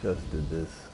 just did this.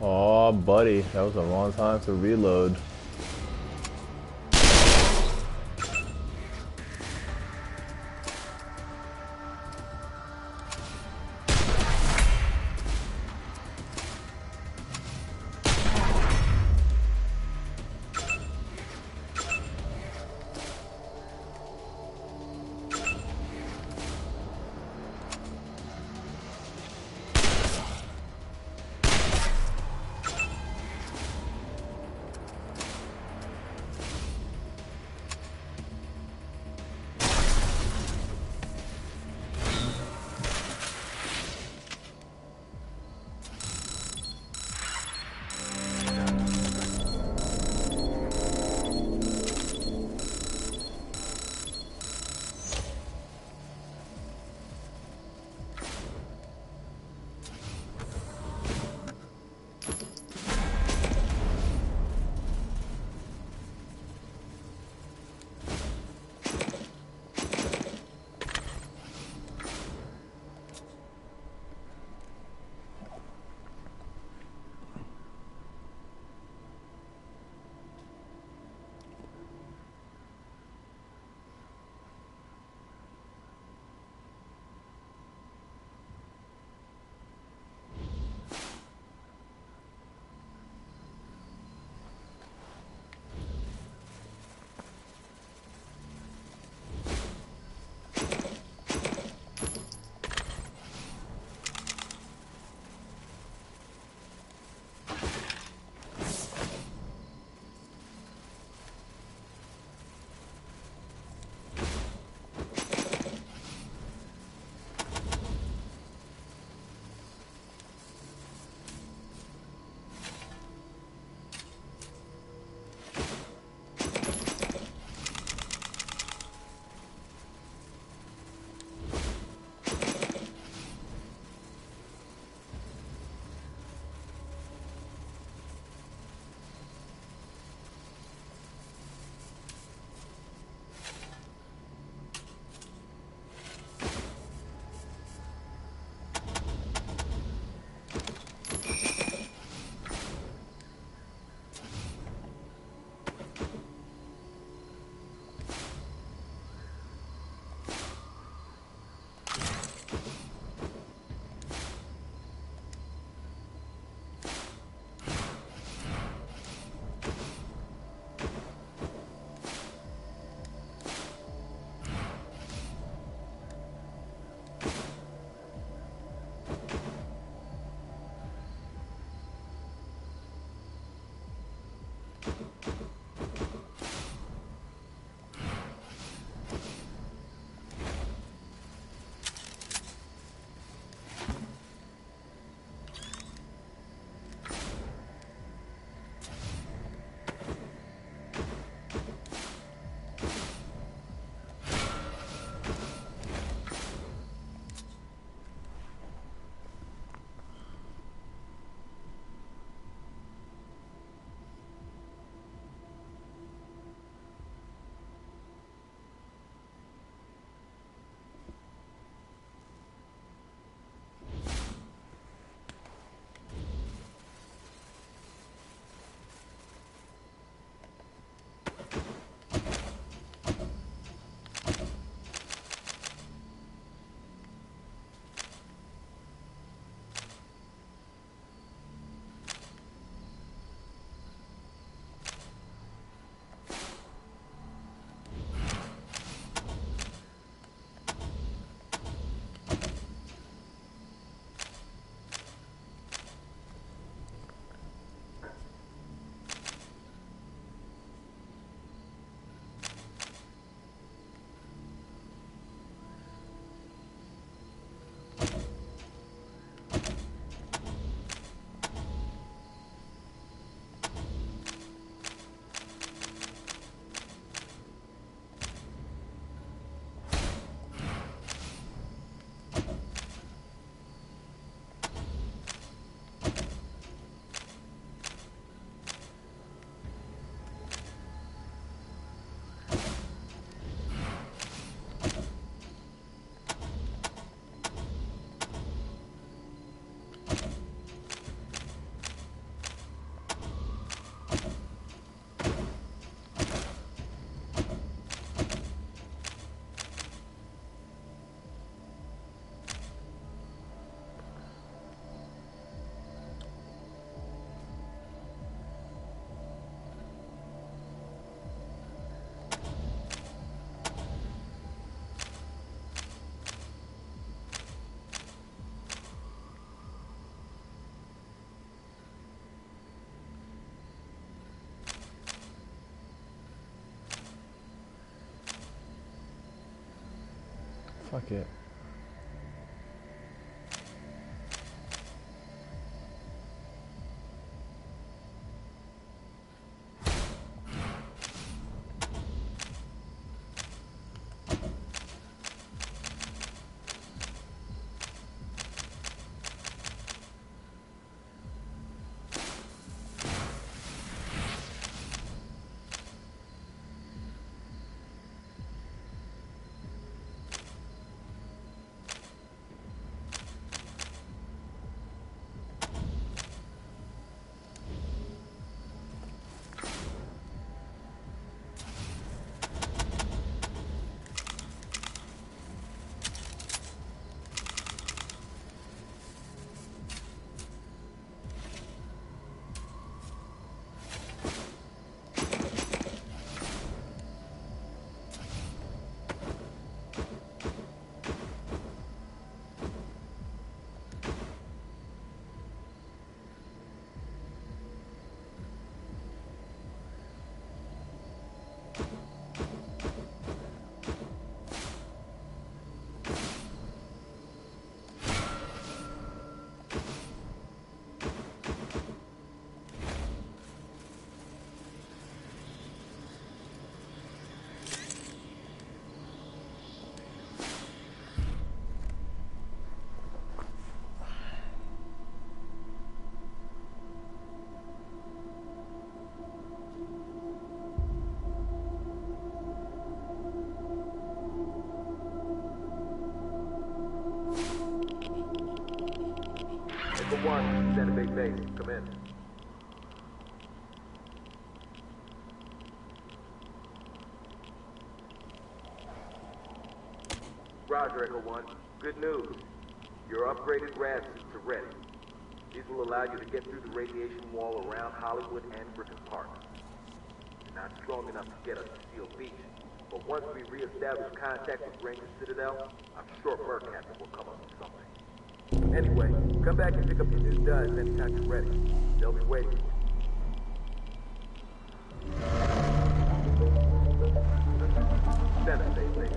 Aw, buddy, that was a long time to reload. Fuck it. Number 1, Santa Bay Base. Come in. Roger, Echo 1. Good news. Your upgraded rad suits are ready. These will allow you to get through the radiation wall around Hollywood and Griffin Park. You're not strong enough to get us to Seal Beach, but once we re-establish contact with Ranger Citadel, I'm sure Mercaptain will come up with something. Anyway, come back and pick up your new duds anytime you're ready. They'll be waiting for you. Send us, baby.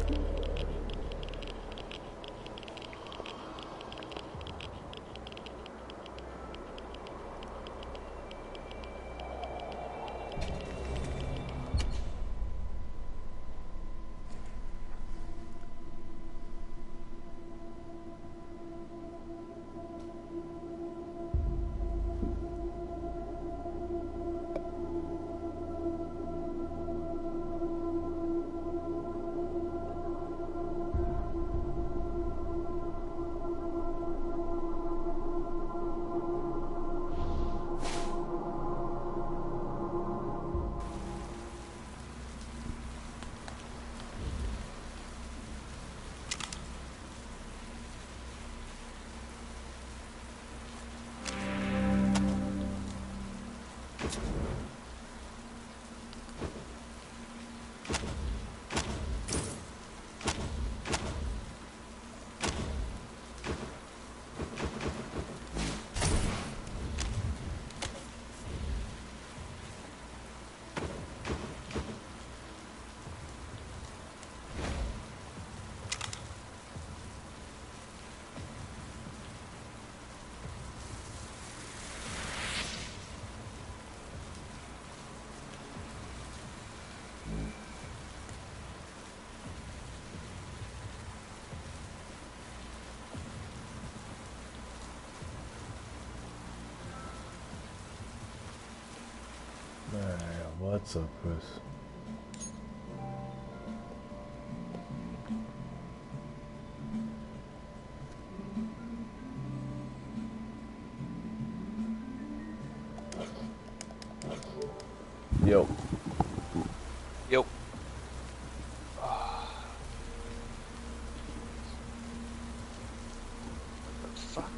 What's up, Chris? Yo. Yo. Fuck.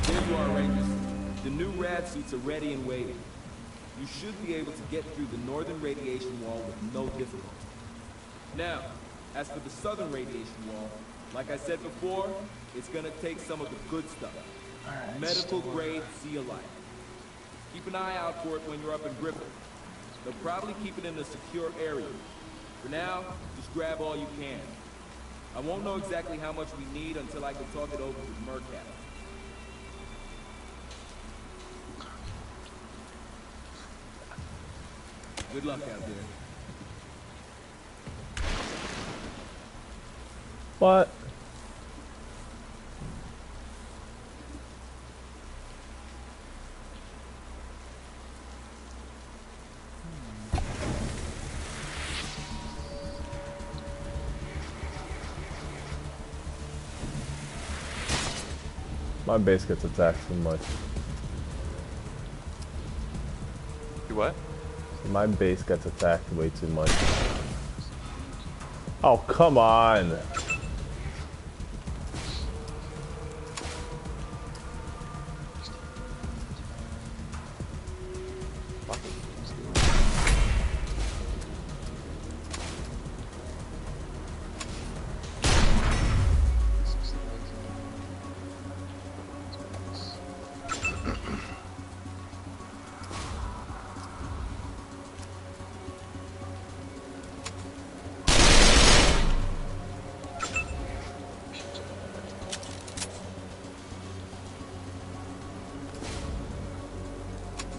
There you are, Rangers. The new rad suits are ready and waiting. You should be able to get through the northern radiation wall with no difficulty. Now, as for the southern radiation wall, Like I said before, it's gonna take some of the good stuff. Medical grade seal life. Keep an eye out for it when you're up in Griffin. They'll probably keep it in a secure area. For now, just grab all you can. I won't know exactly how much we need until I can talk it over with Mercat. Good luck out there. What? My base gets attacked too much. You what? My base gets attacked way too much. Oh, come on!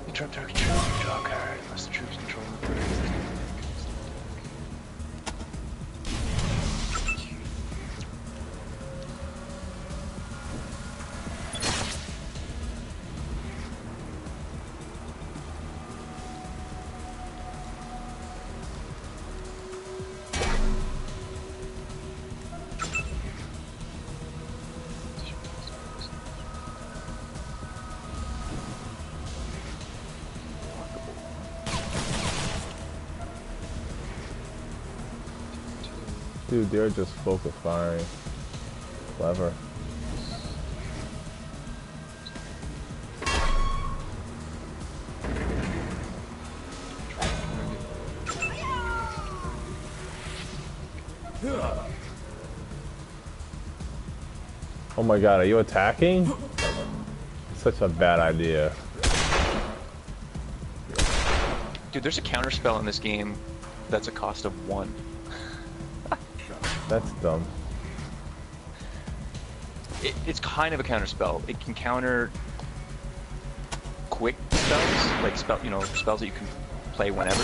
Interrupt our control of the draw card unless the troops control the bird. Dude, they're just focus firing. Clever. Oh my god, are you attacking? Such a bad idea. Dude, there's a counterspell in this game that's a cost of 1. That's dumb. It's kind of a counterspell. It can counter quick spells, like spells that you can play whenever.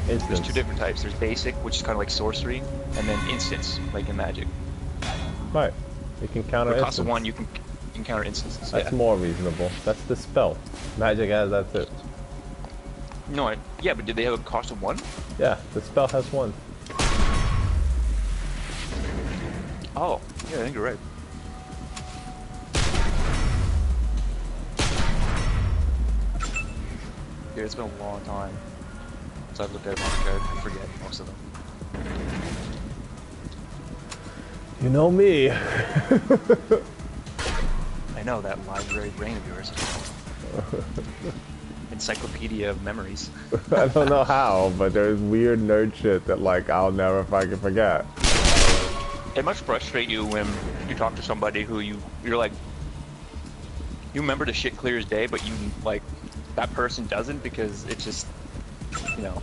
Instance. There's 2 different types. There's basic, which is kind of like sorcery, and then instance, like in magic. Right. You can counter For a cost instance. of 1, you can counter instances. That's Yeah. more reasonable. That's the spell. Magic has that's it. No, yeah, but did they have a cost of 1? Yeah, the spell has 1. Oh, yeah, I think you're right. Dude, it's been a long time since I've looked at a magic card. I forget most of them. You know me. I know that library brain of yours. Encyclopedia of memories. I don't know how, but there's weird nerd shit that like I'll never fucking forget. It must frustrate you when you talk to somebody who you're like, you remember the shit clear as day, but you like that person doesn't because it's just, you know.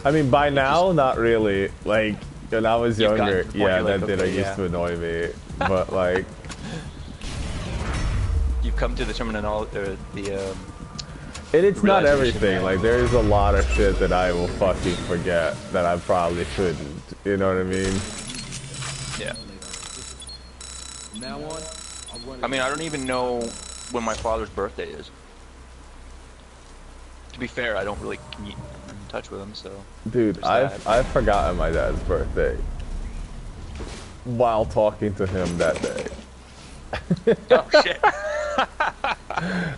I mean, by now, not really. Like when I was You've younger, gotten to the point yeah, you're that like, did okay, used to annoy me. But like, You've come to the terminology, and it's not realization everything. that- Like there's a lot of shit that I will fucking forget that I probably shouldn't. You know what I mean? yeah. From now on, I'll run I mean, I don't even know when my father's birthday is. To be fair, I don't really keep in touch with him, so. Dude, There's I've forgotten my dad's birthday while talking to him that day. Oh shit.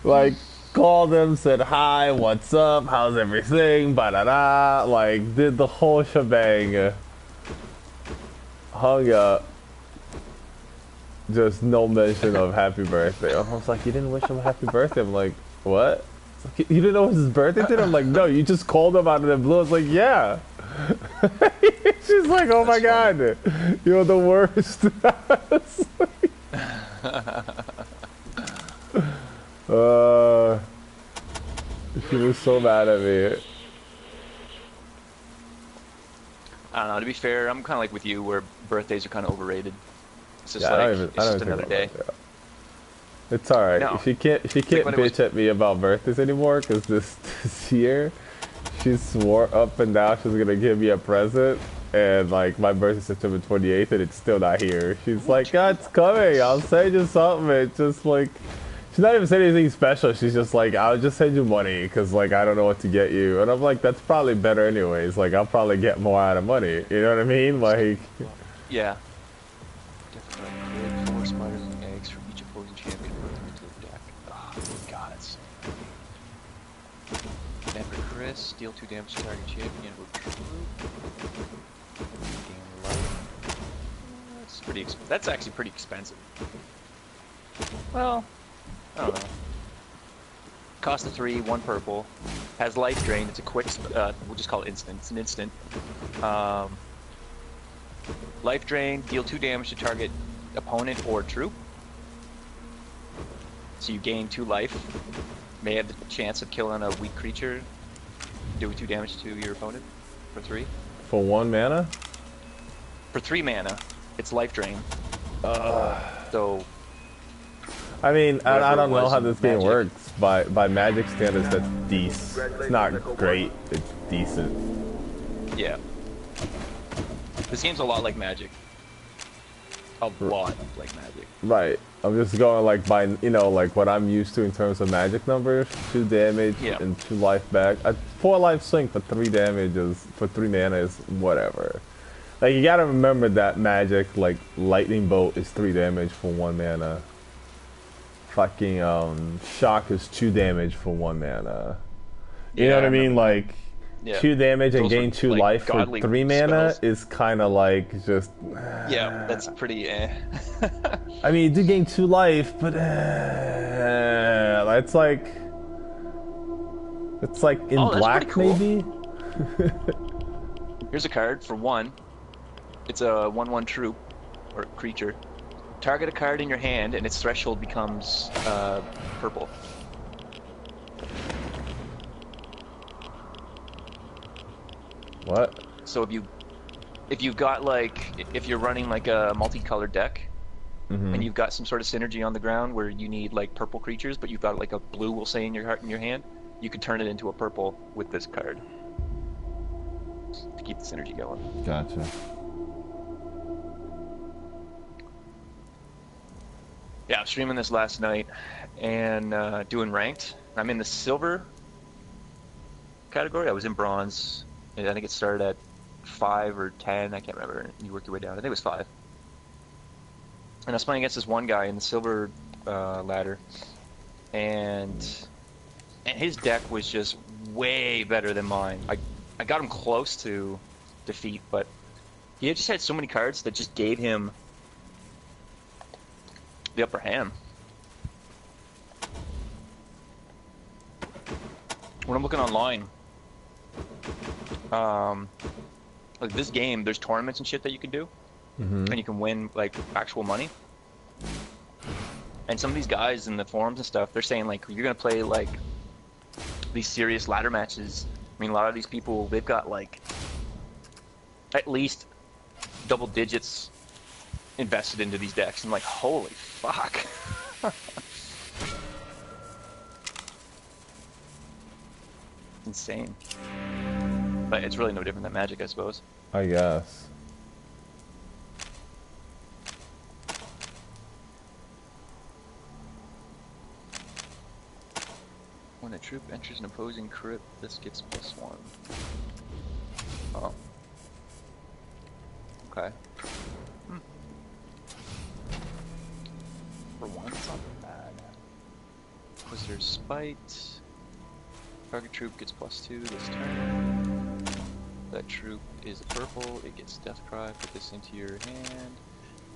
Like, called him, said hi, what's up, how's everything, ba-da-da, like, did the whole shebang. Hung up. Just no mention of happy birthday. I was like, you didn't wish him a happy birthday? I'm like, what? It's like, you didn't know it was his birthday today? I'm like, no, you just called him out of the blue. I was like, yeah. He's She's like, oh my That's god, you're the worst. uh, she was so mad at me. I don't know. To be fair, I'm kind of like with you, where birthdays are kind of overrated. It's just Yeah, like I it's don't just even another think day. about that. It's alright. No, She can't like when it was- bitch at me about birthdays anymore because this year she swore up and down she was gonna give me a present, and like my birthday's September 28th and it's still not here. She's like, God, it's coming. I'll send you something. It's just like she's not even saying anything special. She's just like, I'll just send you money because like I don't know what to get you. And I'm like, that's probably better anyways. Like I'll probably get more out of money. You know what I mean? Like. Yeah. Definitely create 4 spiders and eggs for each opposing champion and put them into the deck. Oh god, it's Never Chris, deal 2 damage to target champion with troop. Gain life. That's pretty that's actually pretty expensive. Well, I don't know. Cost of 3, 1 purple. Has life drain, it's a quick we'll just call it instant. It's an instant. Life drain, deal 2 damage to target opponent or troop. So you gain 2 life. May have the chance of killing a weak creature. Do 2 damage to your opponent for 3. For 1 mana? For 3 mana, it's life drain. So I mean, I Whatever don't it know was how in this game Magic. works. By Magic standards, that's decent. It's not great. It's decent. yeah. This game's a lot like Magic. A lot like Magic. Right. I'm just going like by, you know, like what I'm used to in terms of magic numbers. 2 damage Yeah. and 2 life back. A 4 life swing for 3 damage is, for 3 mana is whatever. Like you gotta remember that magic, like lightning bolt is 3 damage for 1 mana. Fucking shock is 2 damage for 1 mana. You know what I mean? Like Yeah. 2 damage and Those were, gain 2 like, life for godly 3 mana spells. is kind of like just. Yeah, that's pretty I mean, you do gain 2 life, but it's like in Oh, that's black pretty cool. maybe. Here's a card for 1. It's a 1/1 troop or creature. Target a card in your hand and its threshold becomes purple. What? So if you've got like if you're running like a multicolored deck and you've got some sort of synergy on the ground where you need like purple creatures, but you've got like a blue, we'll say, in your hand, you can turn it into a purple with this card to keep the synergy going. Gotcha. Yeah, I was streaming this last night and doing ranked. I'm in the silver category. I was in bronze. And I think it started at 5 or 10. I can't remember. You worked your way down. I think it was 5. And I was playing against this one guy in the silver ladder, and his deck was just way better than mine. I got him close to defeat, but he just had so many cards that just gave him the upper hand. When I'm looking online, like this game, there's tournaments and shit that you can do, and you can win like actual money. And some of these guys in the forums and stuff, they're saying like you're gonna play like these serious ladder matches. I mean, a lot of these people, they've got like at least double digits invested into these decks. I'm like, holy fuck. Insane. But it's really no different than Magic, I suppose. I guess. When a troop enters an opposing crypt, this gets +1. Oh. Okay. For 1, it's not bad. Inquisitor's Spite. Target troop gets +2 this turn. That troop is a purple, it gets Death Cry, put this into your hand,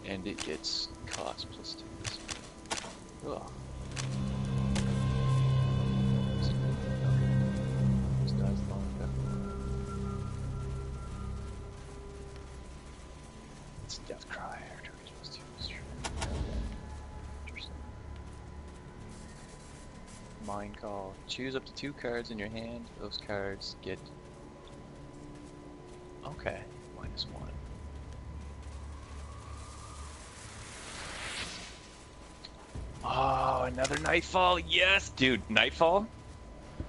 and it gets cost +2 this turn. Ugh. Just dies long death. Mind Call. Choose up to 2 cards in your hand. Those cards get... Okay, -1. Oh, another Nightfall. Yes, dude, Nightfall.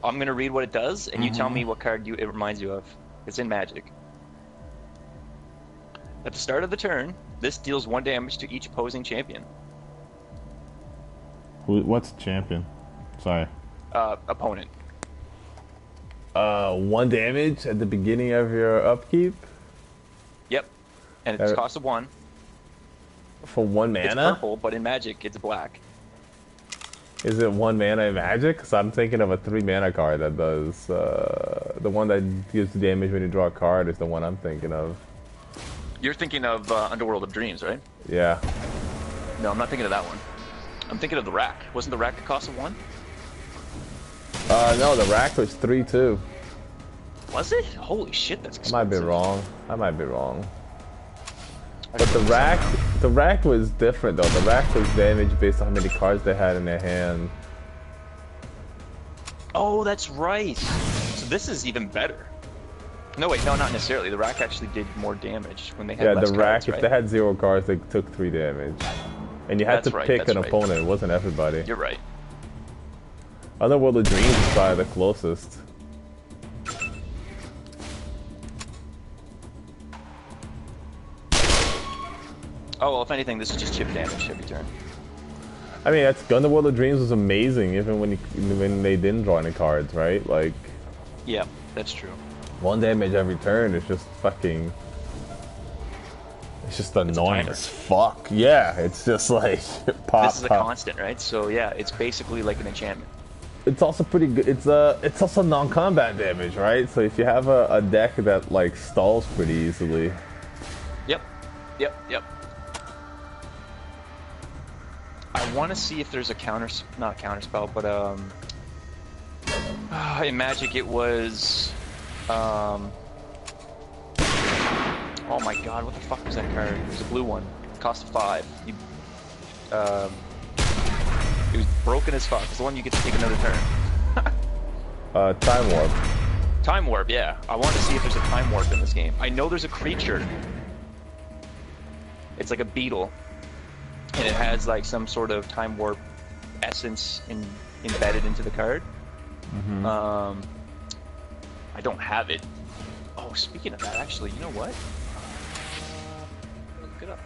I'm gonna read what it does, and you tell me what card it reminds you of. It's in Magic. At the start of the turn, this deals 1 damage to each opposing champion. What's champion? Sorry. Opponent. 1 damage at the beginning of your upkeep? Yep. And it's cost of 1. For 1 mana? It's purple, but in Magic, it's black. Is it 1 mana in Magic? Because I'm thinking of a 3 mana card that does... the one that gives damage when you draw a card is the one I'm thinking of. You're thinking of Underworld of Dreams, right? Yeah. No, I'm not thinking of that one. I'm thinking of the Rack. Wasn't the Rack the cost of 1? No, the rack was 3 too. Was it? Holy shit, that's expensive. I might be wrong. But the rack was different though. The rack was damage based on how many cards they had in their hand. Oh, that's right. So this is even better. No, wait, no, not necessarily. The rack actually did more damage when they had less the rack, cards, right? if they had 0 cards, they took 3 damage. And you had to pick an opponent, it wasn't everybody. You're right. Underworld of Dreams is probably the closest. Oh, well, if anything, this is just chip damage every turn. I mean, Underworld of Dreams was amazing, even when they didn't draw any cards, right? Like... Yeah, that's true. 1 damage every turn is just fucking... It's just annoying as fuck. Yeah, it's just like... pop, this is a constant, right? So yeah, it's basically like an enchantment. It's also pretty good. It's also non-combat damage, right? So if you have a deck that like stalls pretty easily. Yep. I want to see if there's a not counterspell, but in Magic it was oh my god, what the fuck was that card? It was a blue one, cost of 5. It was broken as fuck. It's the one you get to take another turn. Time Warp. Time Warp, yeah. I want to see if there's a Time Warp in this game. I know there's a creature. It's like a beetle. And it has like some sort of Time Warp essence embedded into the card. Mm-hmm. I don't have it. Oh, speaking of that, actually, you know what? Look it up.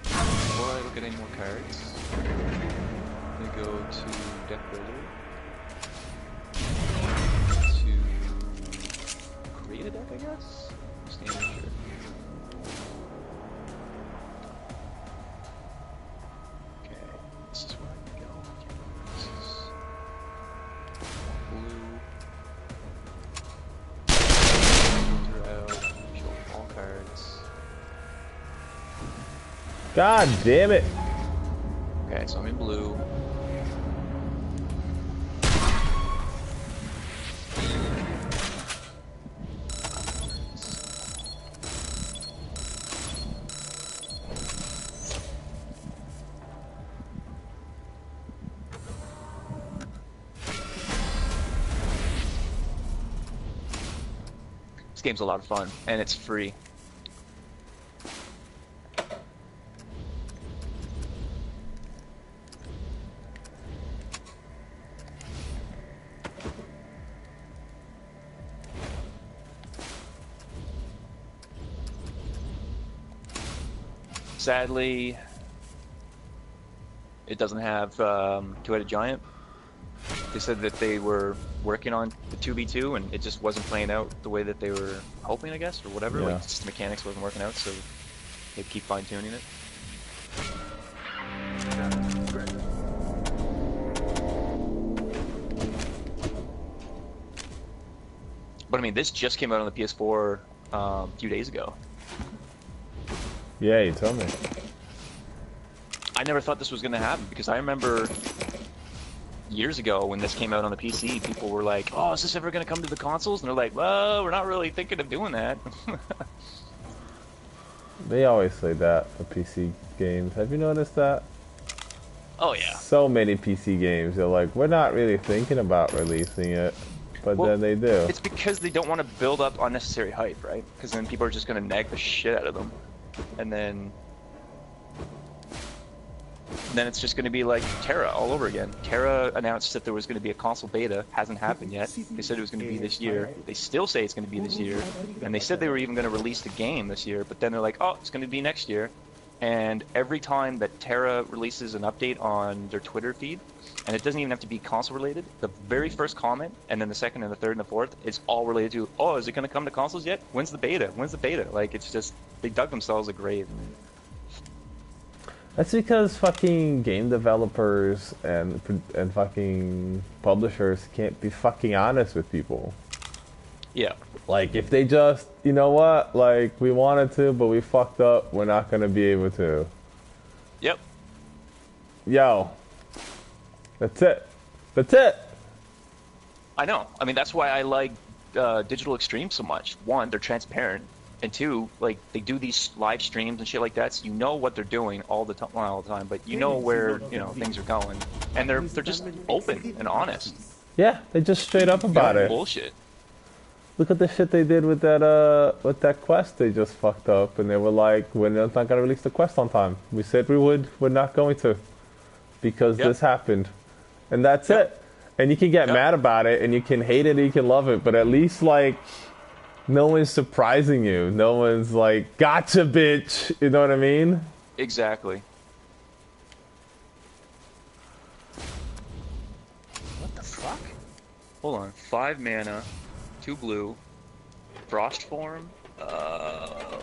Before I look at any more cards, I'm gonna go to Deck Builder to create a deck, I guess? Standard, sure. Okay, this is where I can go. This is blue. Filter out, show all cards. God damn it! Okay, so I'm in blue. This game's a lot of fun, and it's free. Sadly, it doesn't have Two-Headed Giant. They said that they were working on the 2v2 and it just wasn't playing out the way that they were hoping, I guess, or whatever. Yeah. Like, just the mechanics wasn't working out, so they keep fine-tuning it. But I mean, this just came out on the PS4 a few days ago. Yeah, you told me. I never thought this was going to happen because I remember years ago when this came out on the PC, people were like, oh, is this ever going to come to the consoles? And they're like, well, we're not really thinking of doing that. They always say that for PC games. Have you noticed that? Oh yeah. So many PC games, they're like, we're not really thinking about releasing it, but Well, then they do. it's because they don't want to build up unnecessary hype, right? Because then people are just going to nag the shit out of them, and then it's just going to be like Terra all over again. Terra announced that there was going to be a console beta. Hasn't happened yet. They said it was going to be this year. They still say it's going to be this year. And they said they were even going to release the game this year, but then they're like, oh, it's going to be next year. And every time that Terra releases an update on their Twitter feed, and it doesn't even have to be console related, the very first comment, and then the second and the third and the fourth, it's all related to, oh, is it going to come to consoles yet? When's the beta? When's the beta? Like, it's just, they dug themselves a grave. That's because fucking game developers and fucking publishers can't be fucking honest with people. Yeah. Like, if they just, you know what, like, we wanted to, but we fucked up, we're not gonna be able to. Yep. Yo. That's it. That's it. I know. I mean, that's why I like Digital Extreme so much. One, they're transparent. And two, like, they do these live streams and shit like that, so you know what they're doing all the time. Well, not all the time, but you know where, you know, things are going. And they're just open and honest. Yeah, they just straight up about it. Bullshit. Look at the shit they did with that quest they just fucked up, and they were like, we're not gonna release the quest on time. We said we would, we're not going to. Because this happened. And that's it. And you can get mad about it, and you can hate it, and you can love it, but at least, like, no one's surprising you. No one's like, gotcha, bitch. You know what I mean? Exactly. What the fuck? Hold on. 5 mana, 2 blue, frost form.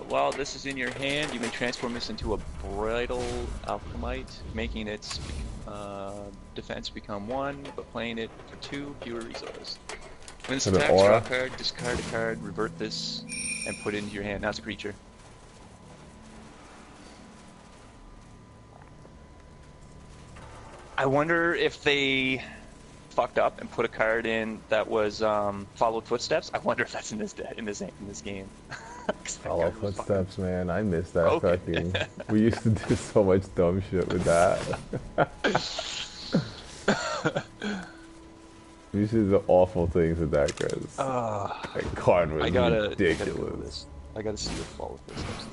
While this is in your hand, you may transform this into a brittle alchemite, making its defense become 1, but playing it for 2 fewer resources. When this attacks, draw a card, discard a card, revert this, and put it into your hand. Now it's a creature. I wonder if they fucked up and put a card in that was followed footsteps. I wonder if that's in this game. Follow footsteps, man. I miss that fucking. We used to do so much dumb shit with that. We used to do awful things with that, cause that card was ridiculous. I gotta see what follow footsteps is.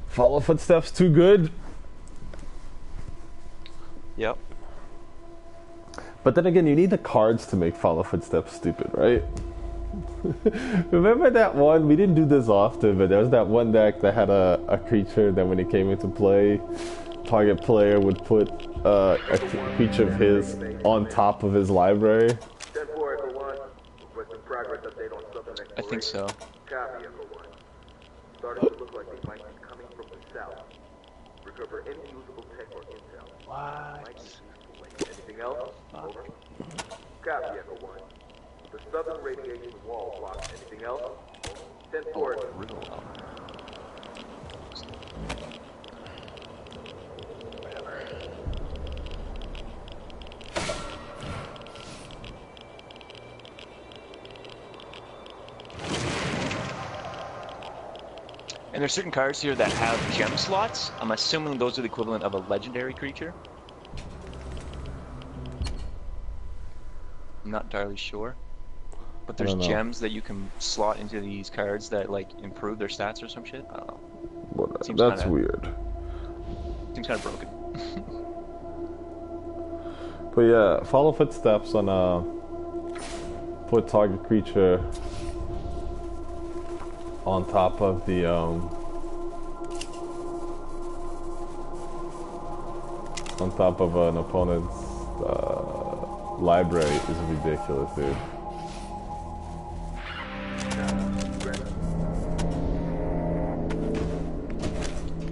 Follow footsteps too good. Yep. But then again, you need the cards to make follow footsteps stupid, right? Remember that one? We didn't do this often, but there was that one deck that had a creature that when it came into play, target player would put a creature of his on top of his library. I think so. Starting to look like they might be coming from the south. Recover any usable tech or intel. What? Anything else? Over. Copy, Echo 1. The southern radiation wall blocks. Anything else? 10-4. And there's certain cards here that have gem slots. I'm assuming those are the equivalent of a legendary creature. I'm not entirely sure. But there's gems that you can slot into these cards that, like, improve their stats or some shit. I don't know. Well, that's weird. Seems kind of broken. But yeah, follow footsteps on put target creature on top of the on top of an opponent's library is ridiculous, dude.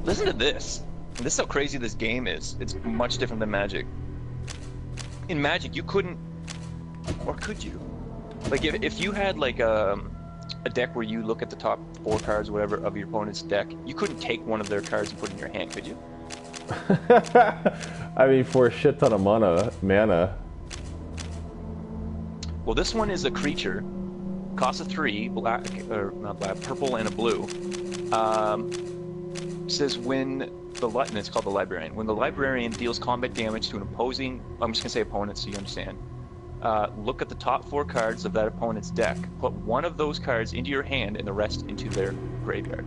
Listen to this. This is how crazy this game is. It's much different than Magic. In Magic, you couldn't, or could you? Like, if you had like a deck where you look at the top 4 cards or whatever of your opponent's deck, you couldn't take one of their cards and put it in your hand, could you? I mean, for a shit ton of mana, Well, this one is a creature. Costs a 3, black or not black, purple and a blue. Says when the and it's called the librarian. When the librarian deals combat damage to an opposing, I'm just gonna say opponent so you understand. Look at the top 4 cards of that opponent's deck. Put one of those cards into your hand and the rest into their graveyard.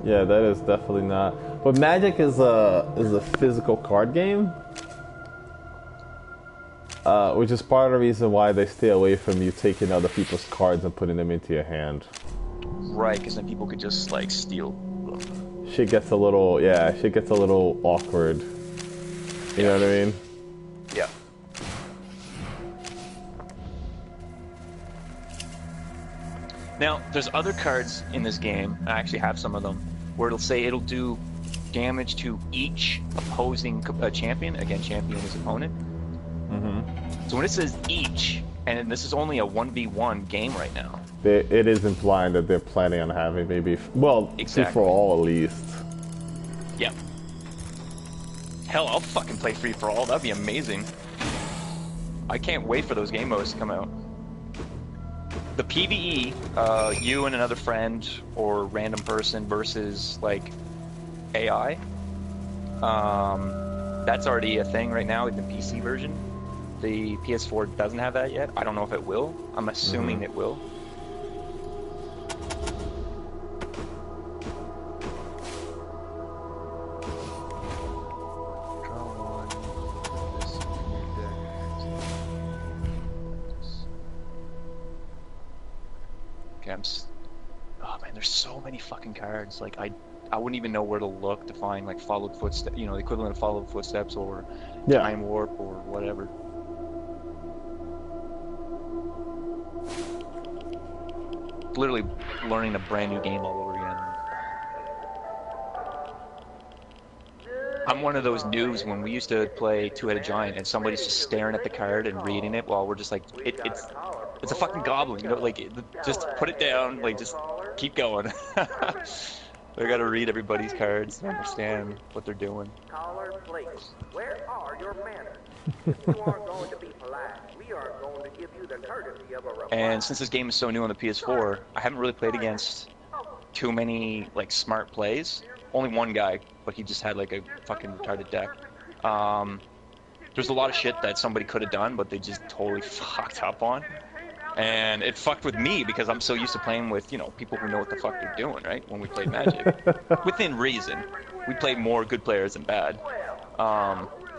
Yeah, that is definitely not. But Magic is a physical card game, which is part of the reason why they stay away from you taking other people's cards and putting them into your hand. Right, because then people could just like steal. Shit gets a little awkward. You know what I mean? Yeah. Now, there's other cards in this game, I actually have some of them, where it'll say it'll do damage to each opposing champion. Again, champion is opponent. Mm-hmm. So when it says each, and this is only a 1v1 game right now. It is implying that they're planning on having maybe, well, Exactly. free for all at least. Yep. Hell, I'll fucking play free for all. That'd be amazing. I can't wait for those game modes to come out. The PvE, you and another friend or random person versus like AI, that's already a thing right now in the PC version. The PS4 doesn't have that yet. I don't know if it will. I'm assuming it will. Oh man, there's so many fucking cards. Like I wouldn't even know where to look to find like followed footsteps, you know, the equivalent of followed footsteps or time warp or whatever. Literally learning a brand new game all over again. I'm one of those noobs when we used to play Two-Headed Giant and somebody's just staring at the card and reading it while we're just like, it's a fucking goblin, you know, like, just put it down, like, just keep going. I gotta read everybody's cards and understand what they're doing. Caller, please. Where are your manners? If you aren't going to be polite, we are going to give you the courtesy of a reply. And since this game is so new on the PS4, I haven't really played against too many, like, smart plays. Only one guy, but he just had, like, a fucking retarded deck. There's a lot of shit that somebody could have done, but they just totally fucked up on. And it fucked with me because I'm so used to playing with, you know, people who know what the fuck they're doing, right? When we played Magic. Within reason. We played more good players than bad.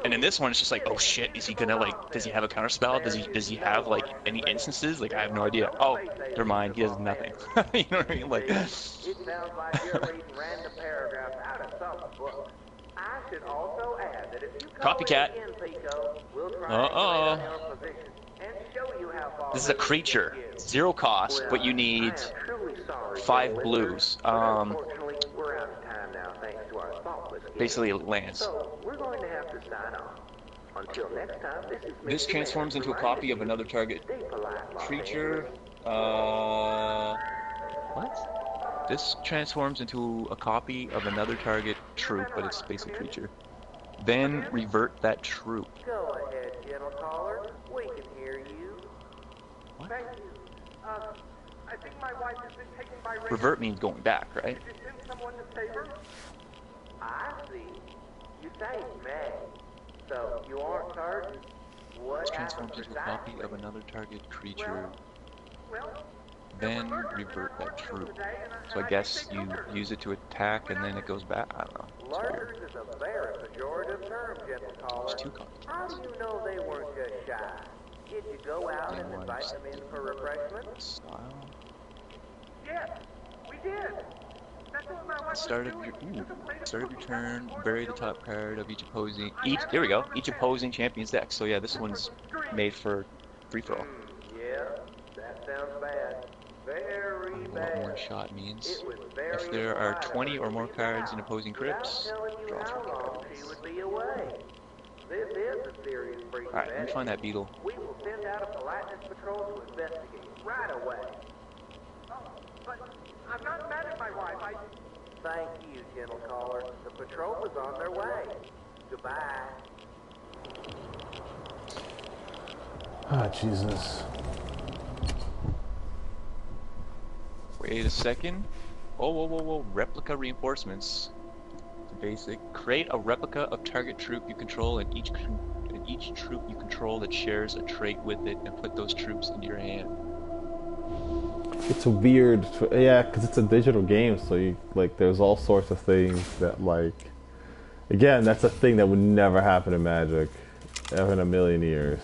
And in this one, it's just like, oh shit, is he gonna, like, does he have a counterspell? Does he have, like, any instances? Like, I have no idea. Oh, never mind, he has nothing. You know what I mean? Like, It sounds like you're reading random paragraphs out of some book. I should also add that if you call Copycat. in Pico, we'll try to get out of your position and show you how far this is a creature. 0 cost, but you need 5 blues. Unfortunately, we're out of time now thanks to our thoughtless game. Basically, it lands. So, we're going to have to sign off. Until next time, this is This transforms into a copy of another target creature. What? This transforms into a copy of another target troop, but it's basically creature. Then revert that troop. Go ahead, gentle caller. We can hear you. What? Thank you. I think my wife has been taken by raiders. Revert means going back, right? Did you send someone to save her? I see. You saved me. So, you aren't certain? What This happened transforms into a copy of another target creature. Well, Then revert that troop. So I guess you use it to attack and then it goes back. I don't know. It's weird. lurkers is a very pejorative term, gentle caller. There's 2 copies. How do you know they weren't just shy? Did you go out and invite them in for refreshment? Style. Yes, we did. That's what my wife Start of your turn. Bury the top card of each opposing. Here we go. Each opposing champion's deck. So yeah, this one's made for free for all. Yeah, that sounds bad. Very I don't know what bad. one shot means. It was very If there are polite of 20 her or to more leave cards in the opposing house without crypts, telling you draw how 3 long cards. she would be away. This is a serious breach of Alright, let me find that beetle. We will send out a politeness patrol to investigate right away. But I'm not mad at my wife. Thank you, gentle caller. The patrol was on their way. Goodbye. Ah, Jesus. Wait a second. Whoa, whoa, whoa, whoa. Replica reinforcements. The basic. Create a replica of target troop you control and each troop you control that shares a trait with it and put those troops into your hand. It's a weird, yeah, because it's a digital game, so you like there's all sorts of things that like, again, that's a thing that would never happen in Magic, ever in a million years.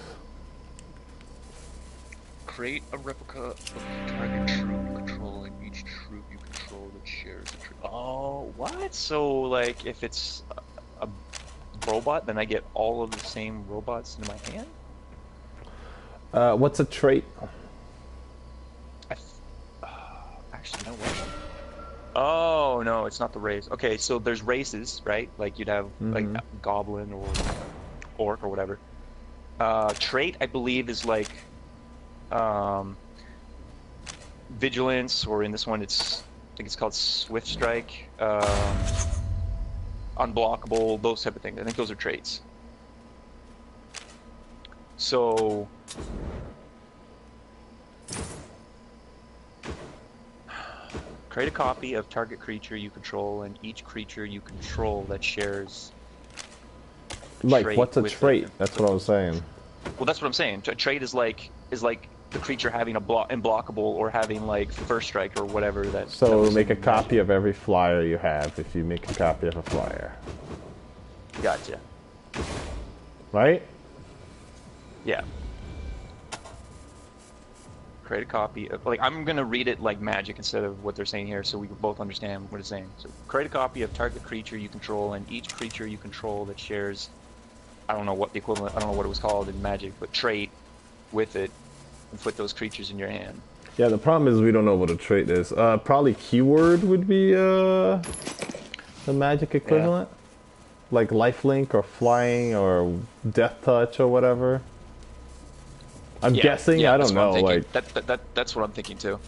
Create a replica of the target troop you control and each troop you control that shares a trait. Oh, what? So like, if it's a robot, then I get all of the same robots in my hand? What's a trait? Actually, you know what? Oh, no, it's not the race. Okay, so there's races, right? Like you'd have like goblin or orc or whatever. Trait, I believe, is like vigilance, or in this one, I think it's called swift strike, unblockable, those type of things. I think those are traits. So create a copy of target creature you control and each creature you control that shares. Like, what's a trait? That's what I was saying. Well, that's what I'm saying. A trait is like the creature having a unblockable or having like first strike or whatever that. So that make a copy of every flyer you have if you make a copy of a flyer. Gotcha. Right? Yeah. Create a copy of, like, I'm gonna read it like Magic instead of what they're saying here, so we can both understand what it's saying. So create a copy of target creature you control and each creature you control that shares, I don't know what the equivalent, I don't know what it was called in Magic, but trait with it, and put those creatures in your hand. Yeah, the problem is we don't know what a trait is. Probably keyword would be the Magic equivalent, like lifelink or flying or death touch or whatever. I'm guessing. I don't know. Like that's what I'm thinking too.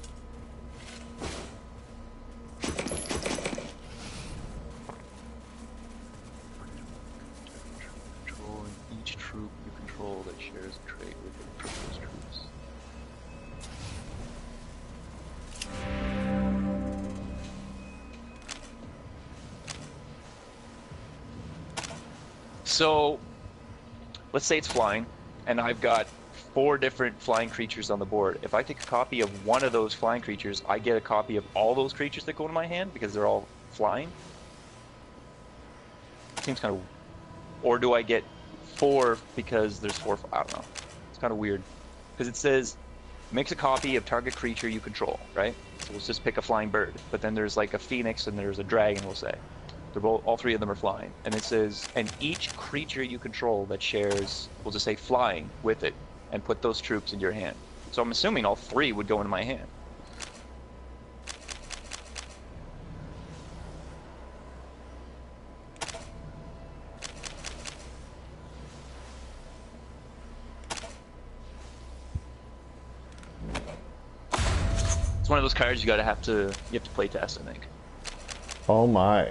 Control each troop you control that shares a trait with those troops. So, let's say it's flying, and I've got 4 different flying creatures on the board. If I take a copy of one of those flying creatures, I get a copy of all those creatures that go into my hand because they're all flying. Seems kind of, or do I get 4 because there's 4? I don't know. It's kind of weird because it says makes a copy of target creature you control, right? So let's just pick a flying bird. But then there's like a phoenix and there's a dragon. We'll say they're both, all 3 of them are flying, and it says and each creature you control that shares, we'll just say flying with it, and put those troops in your hand. So I'm assuming all 3 would go into my hand. It's one of those cards you have to play test, I think. oh my.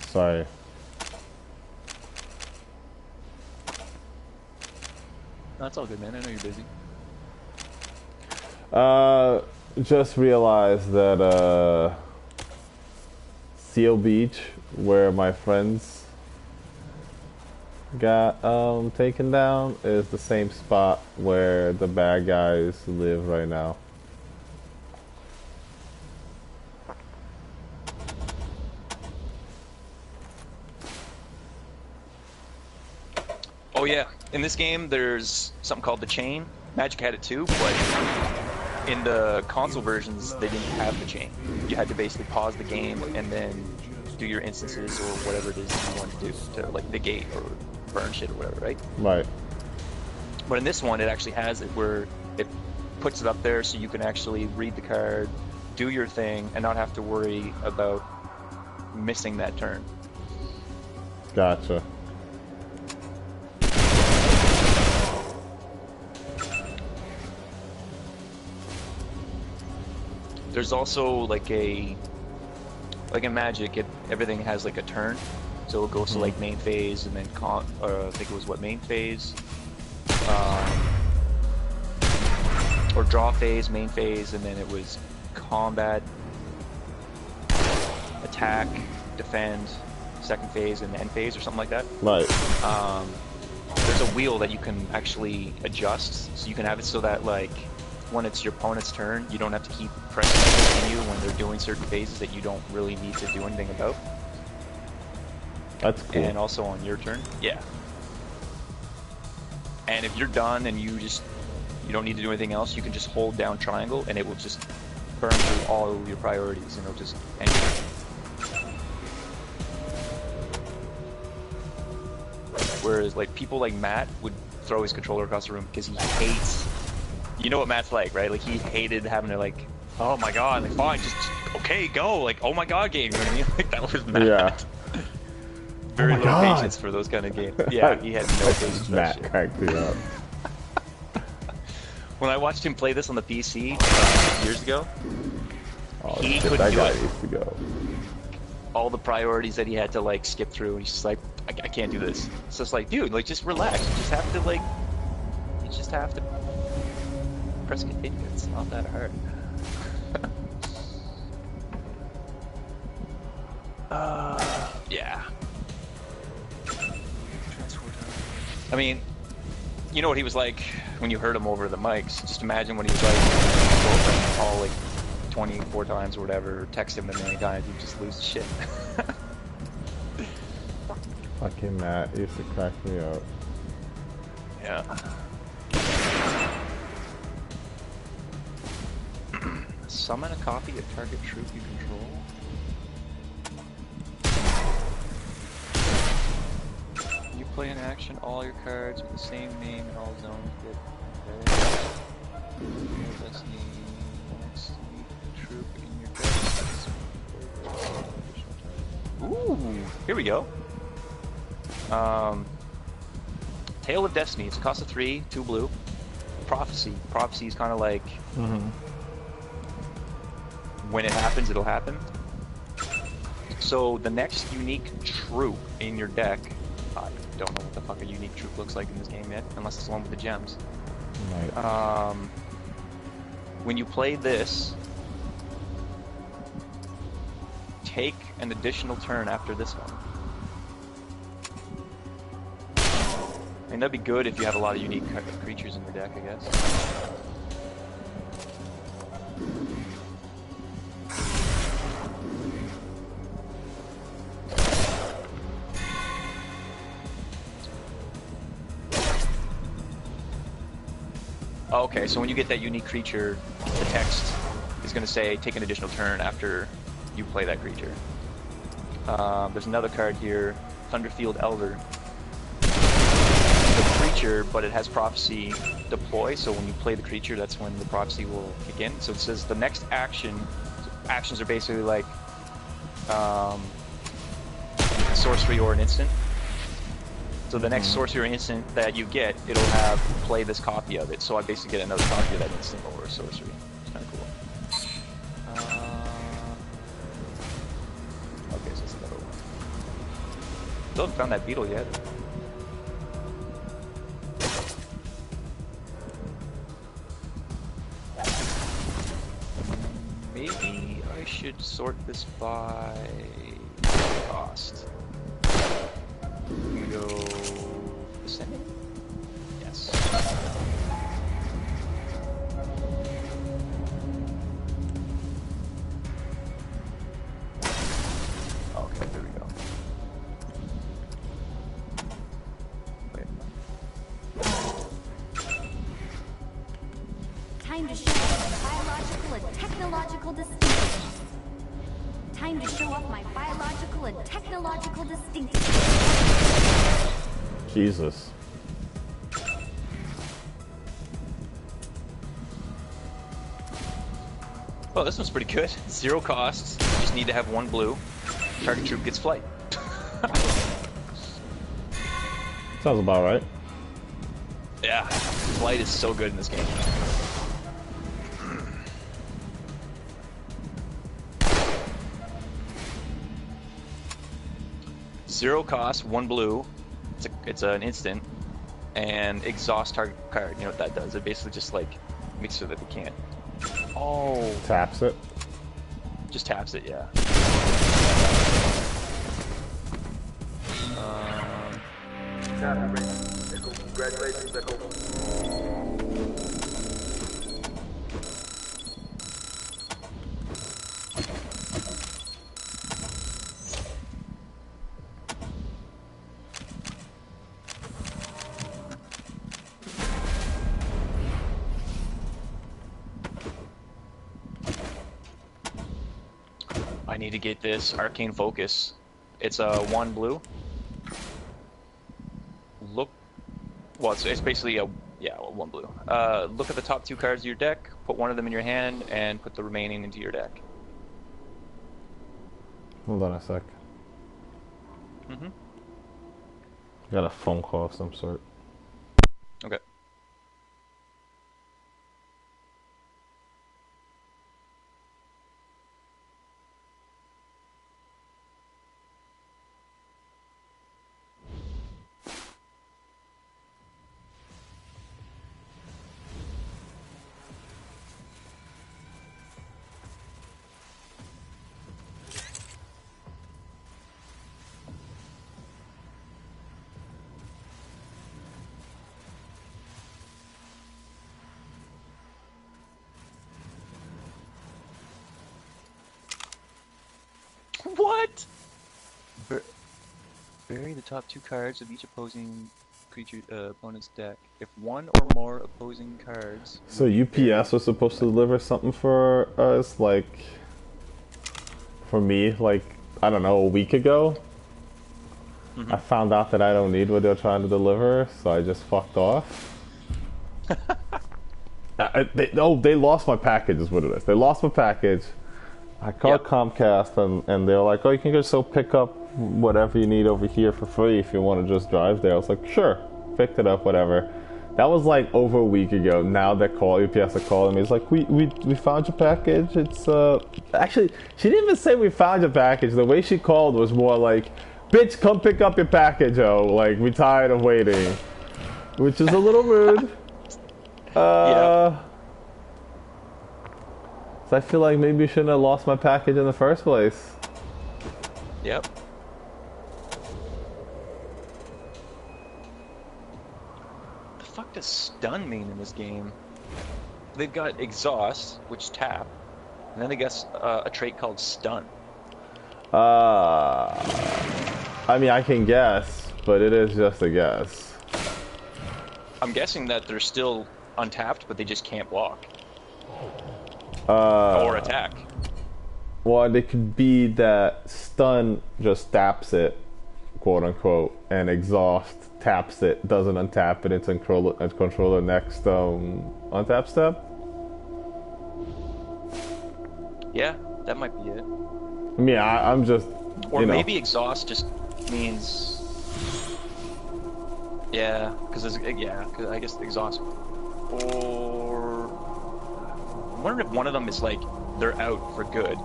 Sorry. That's all good, man. I know you're busy. Just realized that Seal Beach, where my friends got taken down, is the same spot where the bad guys live right now. Oh yeah, in this game there's something called the chain. Magic had it too, but in the console versions they didn't have the chain. You had to basically pause the game and then do your instances or whatever it is you want to do to like negate or burn shit or whatever, right? Right. But in this one it actually has it where it puts it up there so you can actually read the card, do your thing, and not have to worry about missing that turn. Gotcha. There's also like in Magic, everything has like a turn, so it goes to like main phase and then I think it was main phase, or draw phase, main phase, and then it was combat, attack, defend, second phase, and end phase, or something like that. Right. There's a wheel that you can actually adjust, so you can have it so that, like, when it's your opponent's turn, you don't have to keep pressing continue when they're doing certain phases that you don't really need to do anything about. That's cool. And also on your turn. Yeah. And if you're done and you don't need to do anything else, you can just hold down triangle and it will just burn through all of your priorities and it'll just end it. Whereas like people like Matt would throw his controller across the room because he hates, you know what Matt's like, right? Like he hated having to like, oh my god, like fine, just okay, go, like oh my god game, you know what I mean? Like that was Matt. Yeah. Very oh little god. patience for those kind of games. Yeah, he had no patience. Matt cracked me up. When I watched him play this on the PC years ago, he shit, couldn't that do guy it. needs to go. All the priorities that he had to like skip through, he's just like, I can't do this. So it's like, dude, like just relax. You just have to like, you just have to press continue. It's not that hard. Yeah. I mean, you know what he was like when you heard him over the mics. Just imagine when he was like, call like 24 times or whatever, or text him a million times, you'd just lose shit. Fucking Matt used to crack me up. Yeah. Summon a copy of target troop you control. You play in action all your cards with the same name in all zones. That's next troop in your deck. Ooh, here we go. Tale of Destiny. It's a cost of 3, 2 blue. Prophecy. Prophecy is kind of like when it happens, it'll happen. So the next unique troop in your deck, I don't know what the fuck a unique troop looks like in this game yet, unless it's the one with the gems. Right. When you play this, take an additional turn after this one. And that'd be good if you have a lot of unique creatures in your deck, I guess. Okay, so when you get that unique creature, the text is going to say, take an additional turn after you play that creature. There's another card here, Thunderfield Elder. The creature, but it has prophecy deploy, so when you play the creature, that's when the prophecy will kick in. So it says the next actions are basically like a sorcery or an instant. So the next sorcery or instant that you get, it'll have play this copy of it. So I basically get another copy of that instant or sorcery. It's kind of cool. Okay, so that's another one. Still haven't found that beetle yet. Maybe I should sort this by cost. I'm gonna go ascending. Yes. Okay, there we go. Wait. Time to show off my biological and technological distinctiveness. Time to show off my biological and technological distinctiveness. Jesus. Well, this one's pretty good. 0 costs. You just need to have 1 blue. Target troop gets flight. Sounds about right. Yeah, flight is so good in this game. Zero cost, 1 blue. It's an instant, and exhaust target card. You know what that does? It basically just like Make so that they can't. Oh, Taps it. just taps it, yeah. Copy, Ranger. Echo. Congratulations, Echo. I need to get this arcane focus. It's a 1 blue. Look, well, it's basically a, yeah, 1 blue. Look at the top 2 cards of your deck, put one of them in your hand, and put the remaining into your deck. Hold on a sec. Mm-hmm. Got a phone call of some sort. Okay. What? Bury the top 2 cards of each opposing creature opponent's deck. If one or more opposing cards. So UPS was supposed to deliver something for us, like, for me, like, I don't know, a week ago. I found out that I don't need what they're trying to deliver, so I just fucked off. They lost my package is what it is. They lost my package. I called Comcast and they were like, oh, you can just go pick up whatever you need over here for free if you want to just drive there. I was like, sure. Picked it up, whatever. That was like over a week ago. Now they're UPS are calling me. It's like, we found your package. It's, actually, she didn't even say we found your package. The way she called was more like, bitch, come pick up your package, oh. Like, we tired of waiting. Which is a little rude. Yeah. So I feel like maybe you shouldn't have lost my package in the first place. Yep. The fuck does stun mean in this game? They've got exhaust, which tap, and then they got a trait called stun. I mean, I can guess, but it is just a guess. I'm guessing that they're still untapped, but they just can't block. Or attack. Well, it could be that stun just taps it, quote unquote, and exhaust taps it, doesn't untap it, and control the next untap step. Yeah, that might be it. I mean, I'm just. Or you know. maybe exhaust just means. Yeah, because I guess exhaust. Or I'm wondering if one of them is like they're out for good,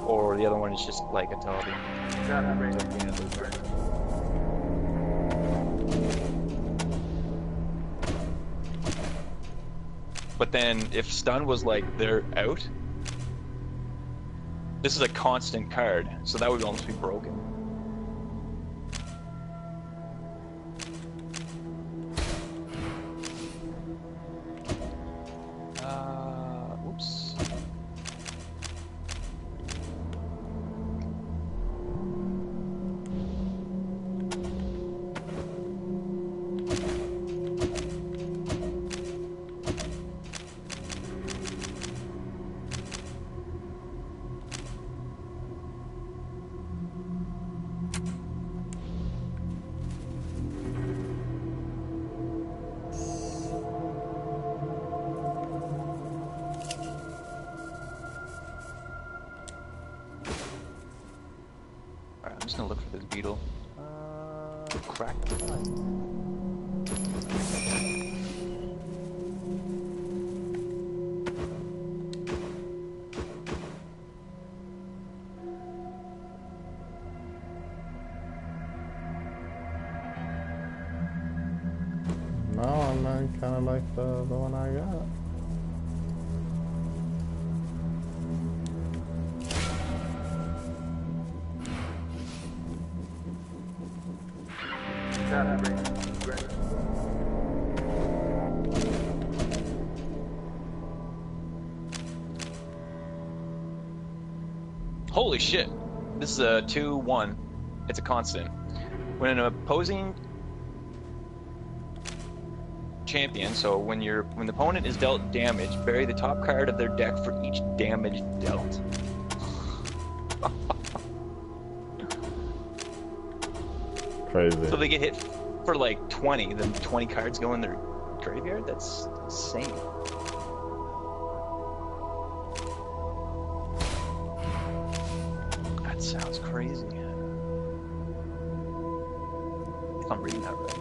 or the other one is just like a Toby. Copy, Ranger. But then if stun was like they're out, this is a constant card, so that would almost be broken. Oops. Alright, I'm just gonna look for this beetle. Crack the pipe. No, I'm not kind of like the one I got. Holy shit. This is a 2-1. It's a constant. When an opposing champion, so when the opponent is dealt damage, bury the top card of their deck for each damage dealt. Crazy. So they get hit for like 20, then 20 cards go in their graveyard? That's insane. That sounds crazy. If I'm reading that right.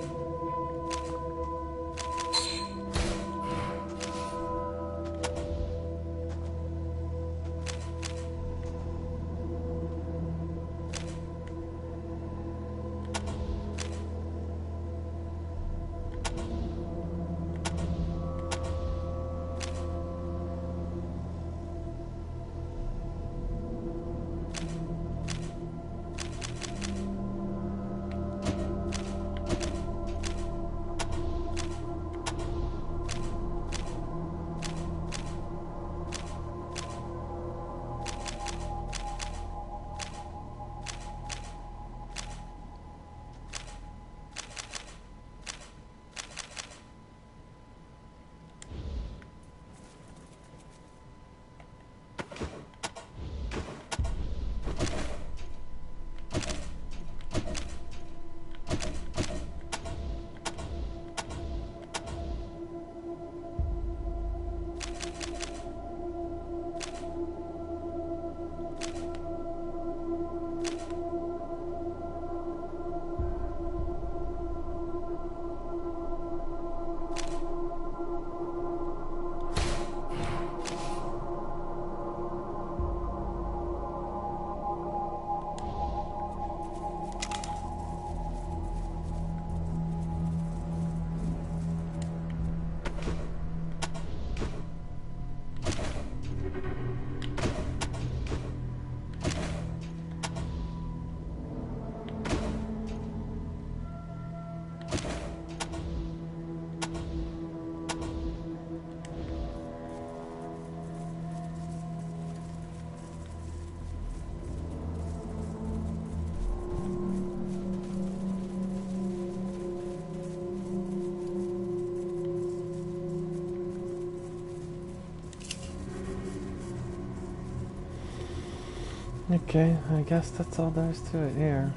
Okay, I guess that's all there is to it here.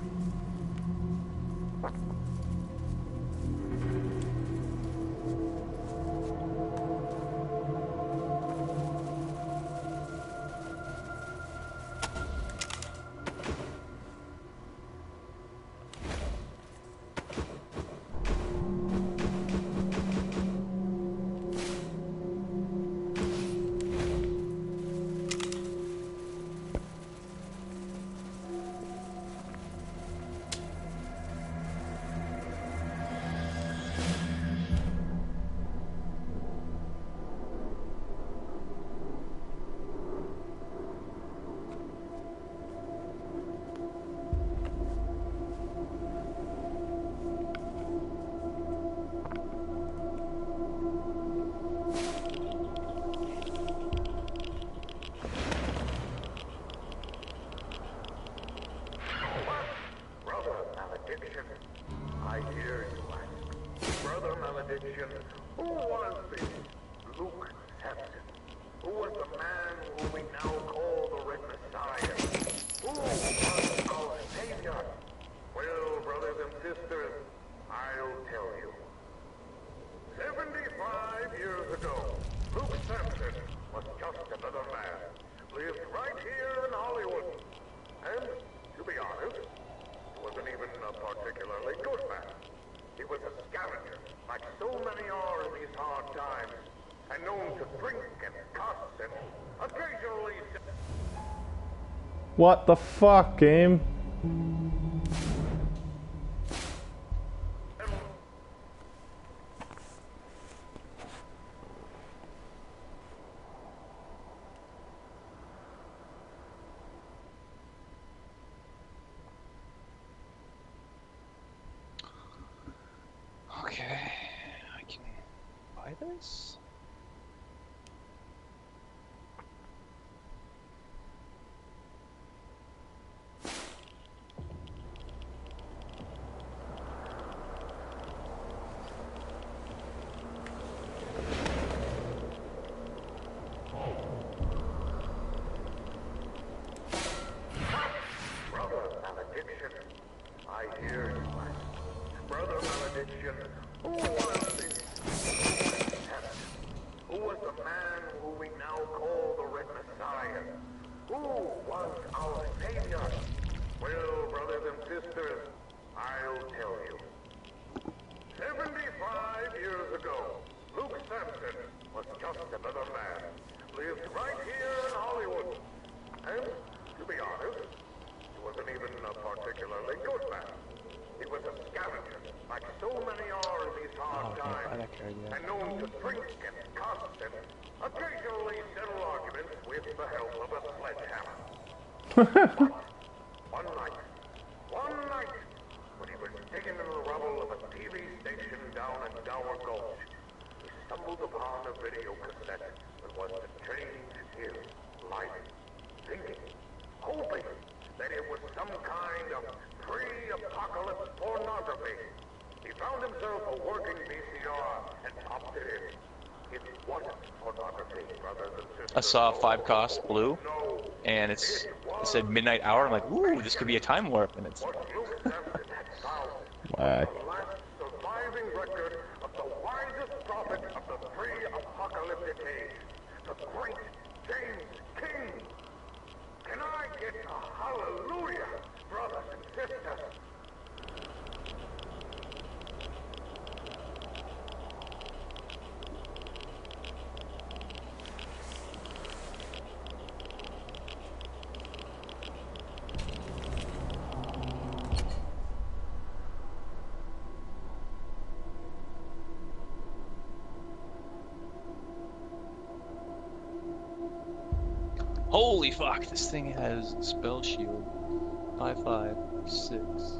What the fuck, game? Okay, I can buy this? question, who was this? Who was the man who we now call the Red Messiah? Who was our savior? Well, brothers and sisters, I'll tell you. 75 years ago, Luke Sampson was just another man. Lived right here in Hollywood. And, to be honest, he wasn't even a particularly good man. He was a scavenger, like so many are in these hard times, and known to drink and cuss and occasionally settle arguments with the help of a sledgehammer. One night, when he was digging in the rubble of a TV station down in Gower Gulch, he stumbled upon a video cassette that was to change his life. Thinking, hoping that it was some kind of pre-apocalypse pornography. He found himself a working VCR and popped it in. It wasn't pornography, brothers and sisters. I saw 5 cost blue, and it said midnight hour. I'm like, ooh, this could be a time warp, and it's. What Luke Sampson had found Why? was the last surviving record of the wisest prophet of the pre-apocalyptic age, the great James King. Can I get a hallelujah, brothers and sisters? Holy fuck! This thing has spell shield. 5/5/6.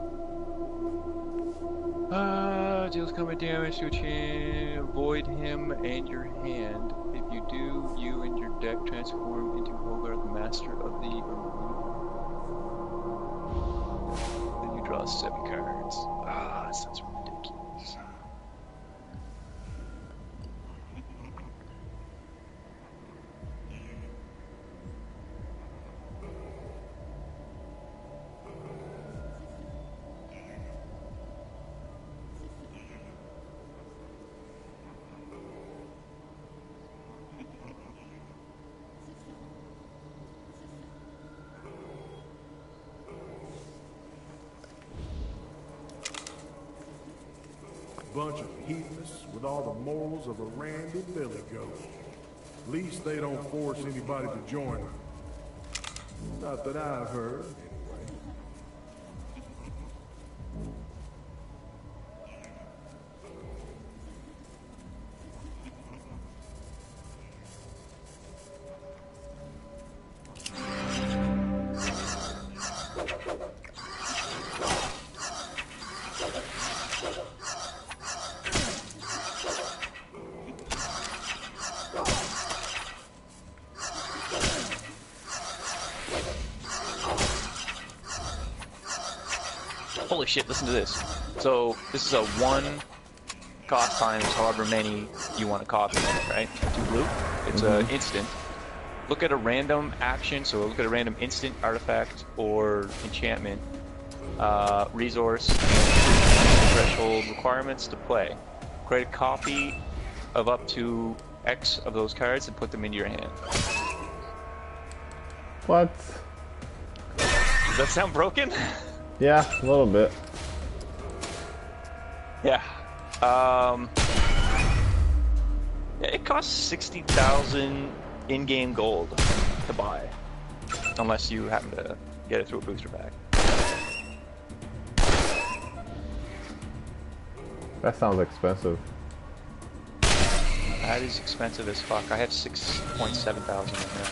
Deals combat damage to a chain. Avoid him and your hand. If you do, you and your deck transform into Hogarth, the master of the arena. Then you draw 7 cards. Ah, that sounds ridiculous. Bunch of heathenists with all the morals of a randy billy goat. At least they don't force anybody to join them. Not that I've heard, anyway. Holy shit, listen to this. So, this is a 1 cost times however many you want to copy in it, right? 2 blue. It's an instant. Look at a random action, so look at a random instant, artifact, or enchantment, resource, threshold requirements to play. Create a copy of up to X of those cards and put them into your hand. What? Does that sound broken? Yeah, a little bit. Yeah. It costs 60,000 in-game gold to buy, unless you happen to get it through a booster pack. That sounds expensive. That is expensive as fuck. I have 6,700 right now.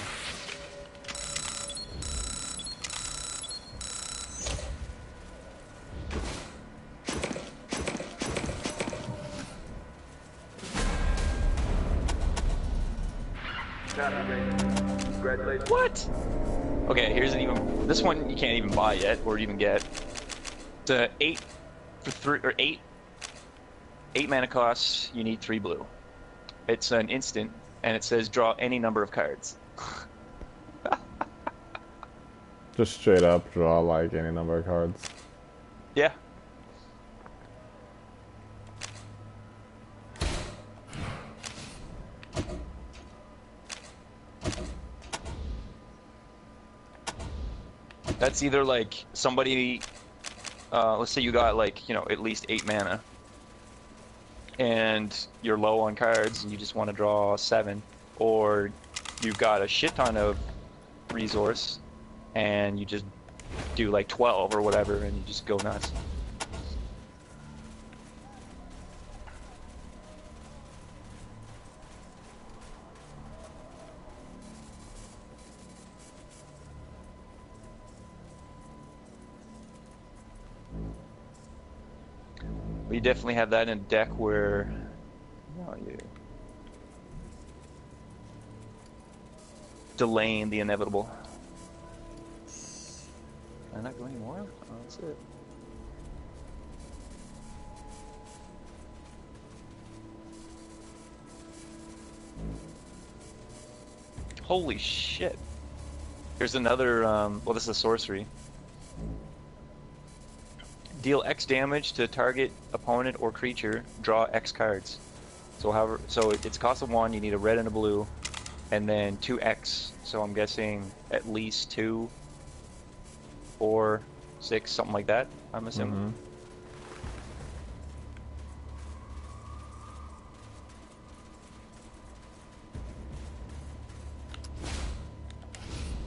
Congratulations. What? Okay, here's an even. This one you can't even buy yet, or even get. It's a 8 for 3 or 8 mana costs. You need 3 blue. It's an instant, and it says draw any number of cards. Just straight up draw like any number of cards. Yeah. That's either like somebody, let's say you got like, you know, at least 8 mana, and you're low on cards and you just want to draw 7, or you've got a shit ton of resource and you just do like 12 or whatever and you just go nuts. But you definitely have that in a deck where, oh, you delaying the inevitable. Am I not going anymore? Oh, that's it. Holy shit. Here's another, well, this is a sorcery. Deal X damage to target opponent or creature, draw X cards. So however, it's cost of 1, you need a red and a blue, and then 2X. So I'm guessing at least 2, 4, 6, something like that, I'm assuming.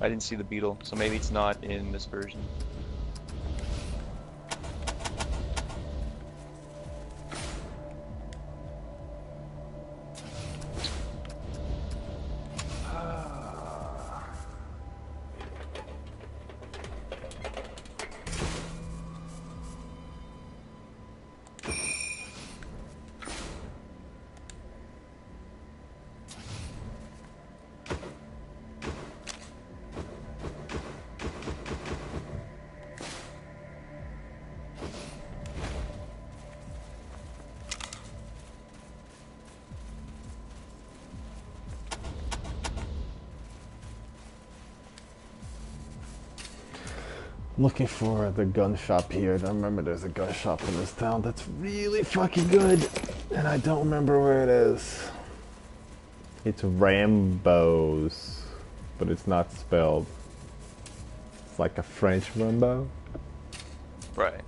I didn't see the beetle, so maybe it's not in this version. Looking for the gun shop here. I remember there's a gun shop in this town that's really fucking good, and I don't remember where it is. It's Rambo's, but it's not spelled. It's like a French Rambo. Right.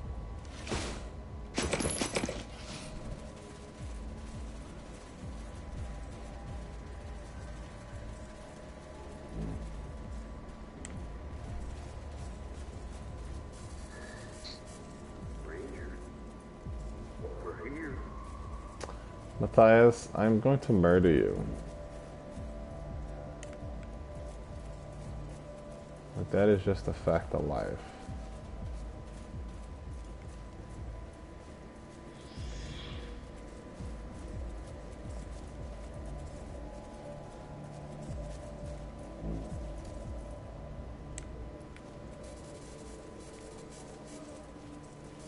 Matthias, I'm going to murder you. But that is just a fact of life.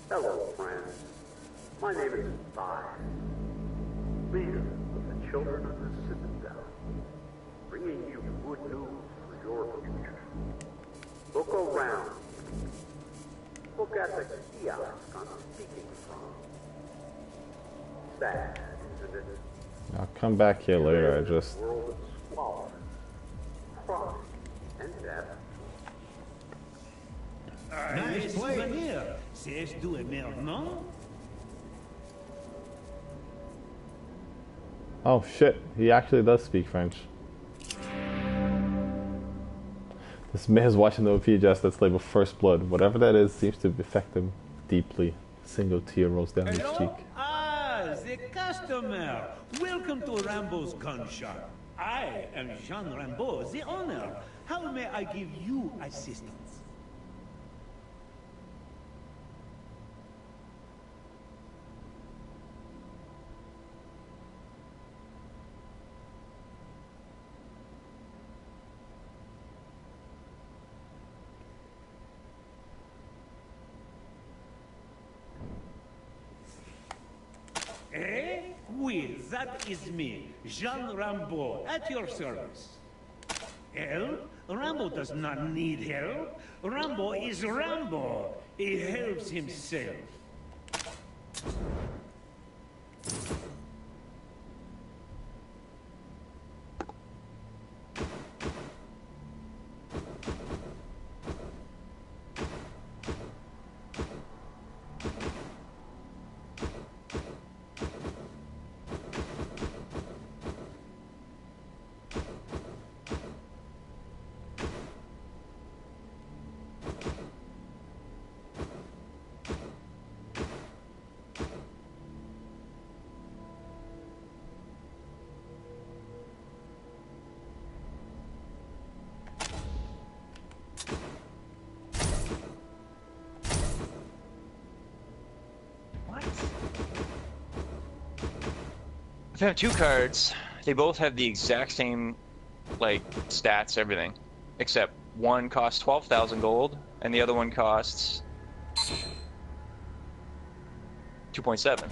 Hello, friends. My name is Vi, leader of the Children of the Citadel, bringing you good news for your future. Look around. Look at the kiosk I'm speaking from. Sad, isn't it? I'll come back here later. I just... World of squalor, crime, and death. Nice souvenir. C'est du émerveillement. Oh shit, he actually does speak French. This man is watching the OPGS that's labeled First Blood. Whatever that is seems to affect him deeply. A single tear rolls down his cheek. Ah, the customer. Welcome to Rambo's gun shop. I am Jean Rambo, the owner. How may I give you assistance? Eh? Oui, that is me, Jean Rambo, at your service. Help? Rambo does not need help. Rambo is Rambo. He helps himself. If I have two cards, they both have the exact same, like, stats, everything. Except one costs 12,000 gold, and the other one costs 2.7.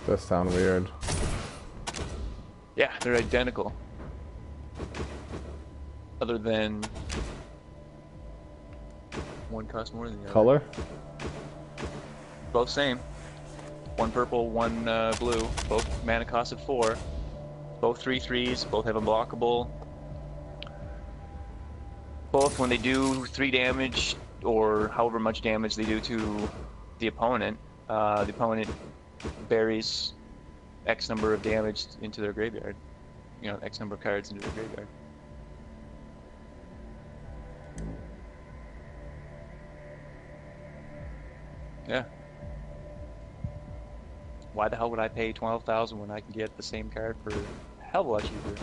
Does sound weird. Yeah, they're identical. Other than one costs more than the other. Color? Both same. One purple, one blue. Both mana cost of 4. Both 3/3s. Both have unblockable. Both, when they do 3 damage or however much damage they do to the opponent buries X number of damage into their graveyard. You know, X number of cards into their graveyard. Yeah. Why the hell would I pay 12,000 when I can get the same card for a hell of a lot cheaper?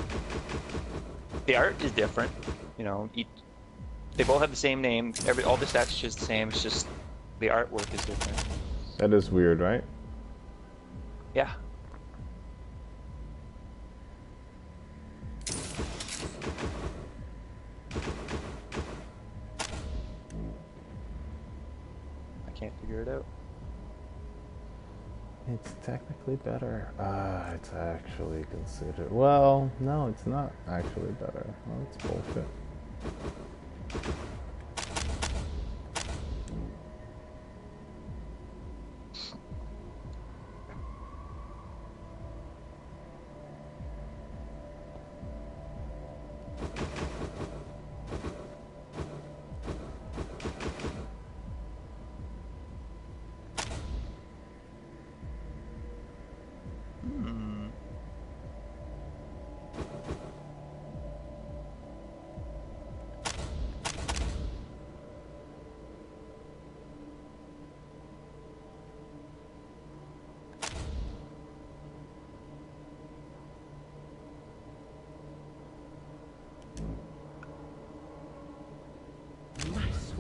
The art is different, you know. They both have the same name. All the stats are just the same. It's just the artwork is different. That is weird, right? Yeah. I can't figure it out. It's technically better. It's actually considered. Well, no, it's not actually better. Well, it's bullshit.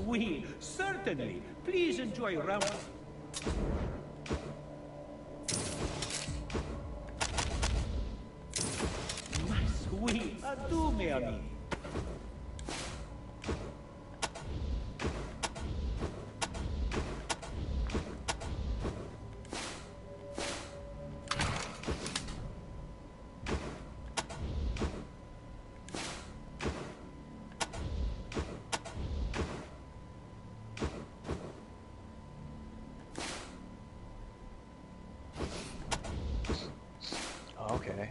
Oui, certainly. Please enjoy Rambo. Oui, adieu, mes amis. Okay.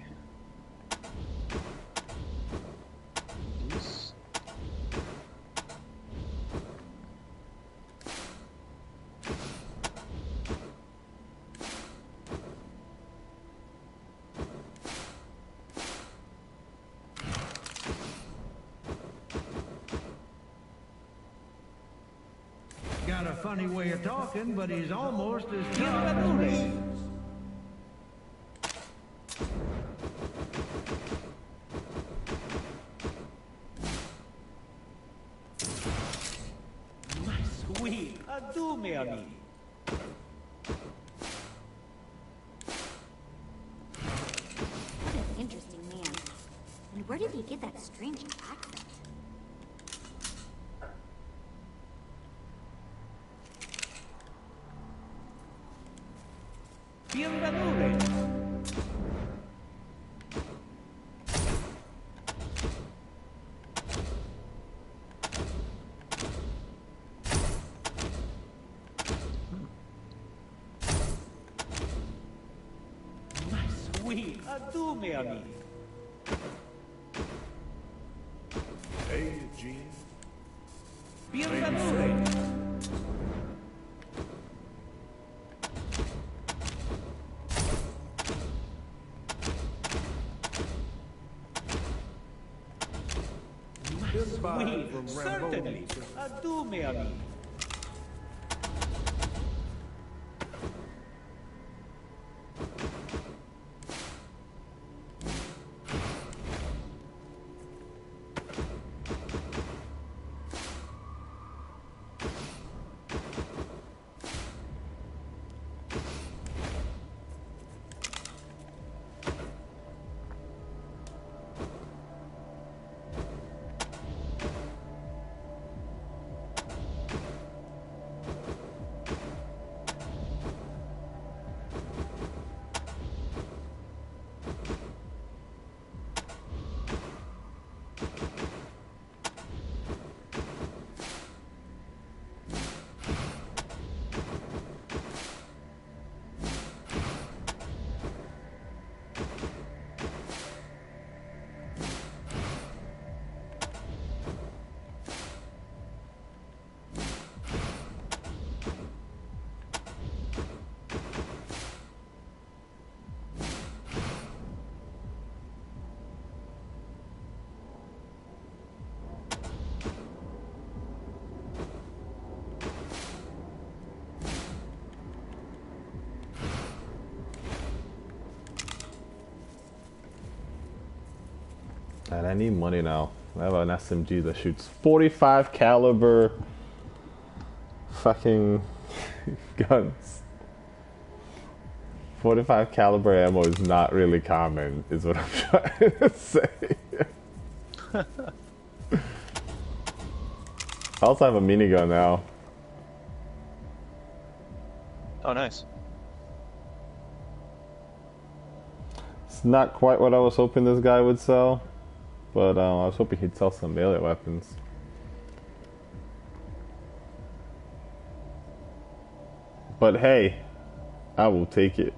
Got a funny way of talking, but he's almost as tough as me. Oui, adieu, mes amis. What an interesting man. And where did he get that strange accent? Bienvenue. Oui, adieu, mes amis. Hey, Gene. Bienvenue. Goodbye Oui, from certainly. Rambo. Adieu, mes amis. And I need money now. I have an SMG that shoots 45 caliber fucking guns. 45 caliber ammo is not really common, is what I'm trying to say. I also have a minigun now. Oh, nice. It's not quite what I was hoping this guy would sell, but I was hoping he'd sell some melee weapons. But hey, I will take it.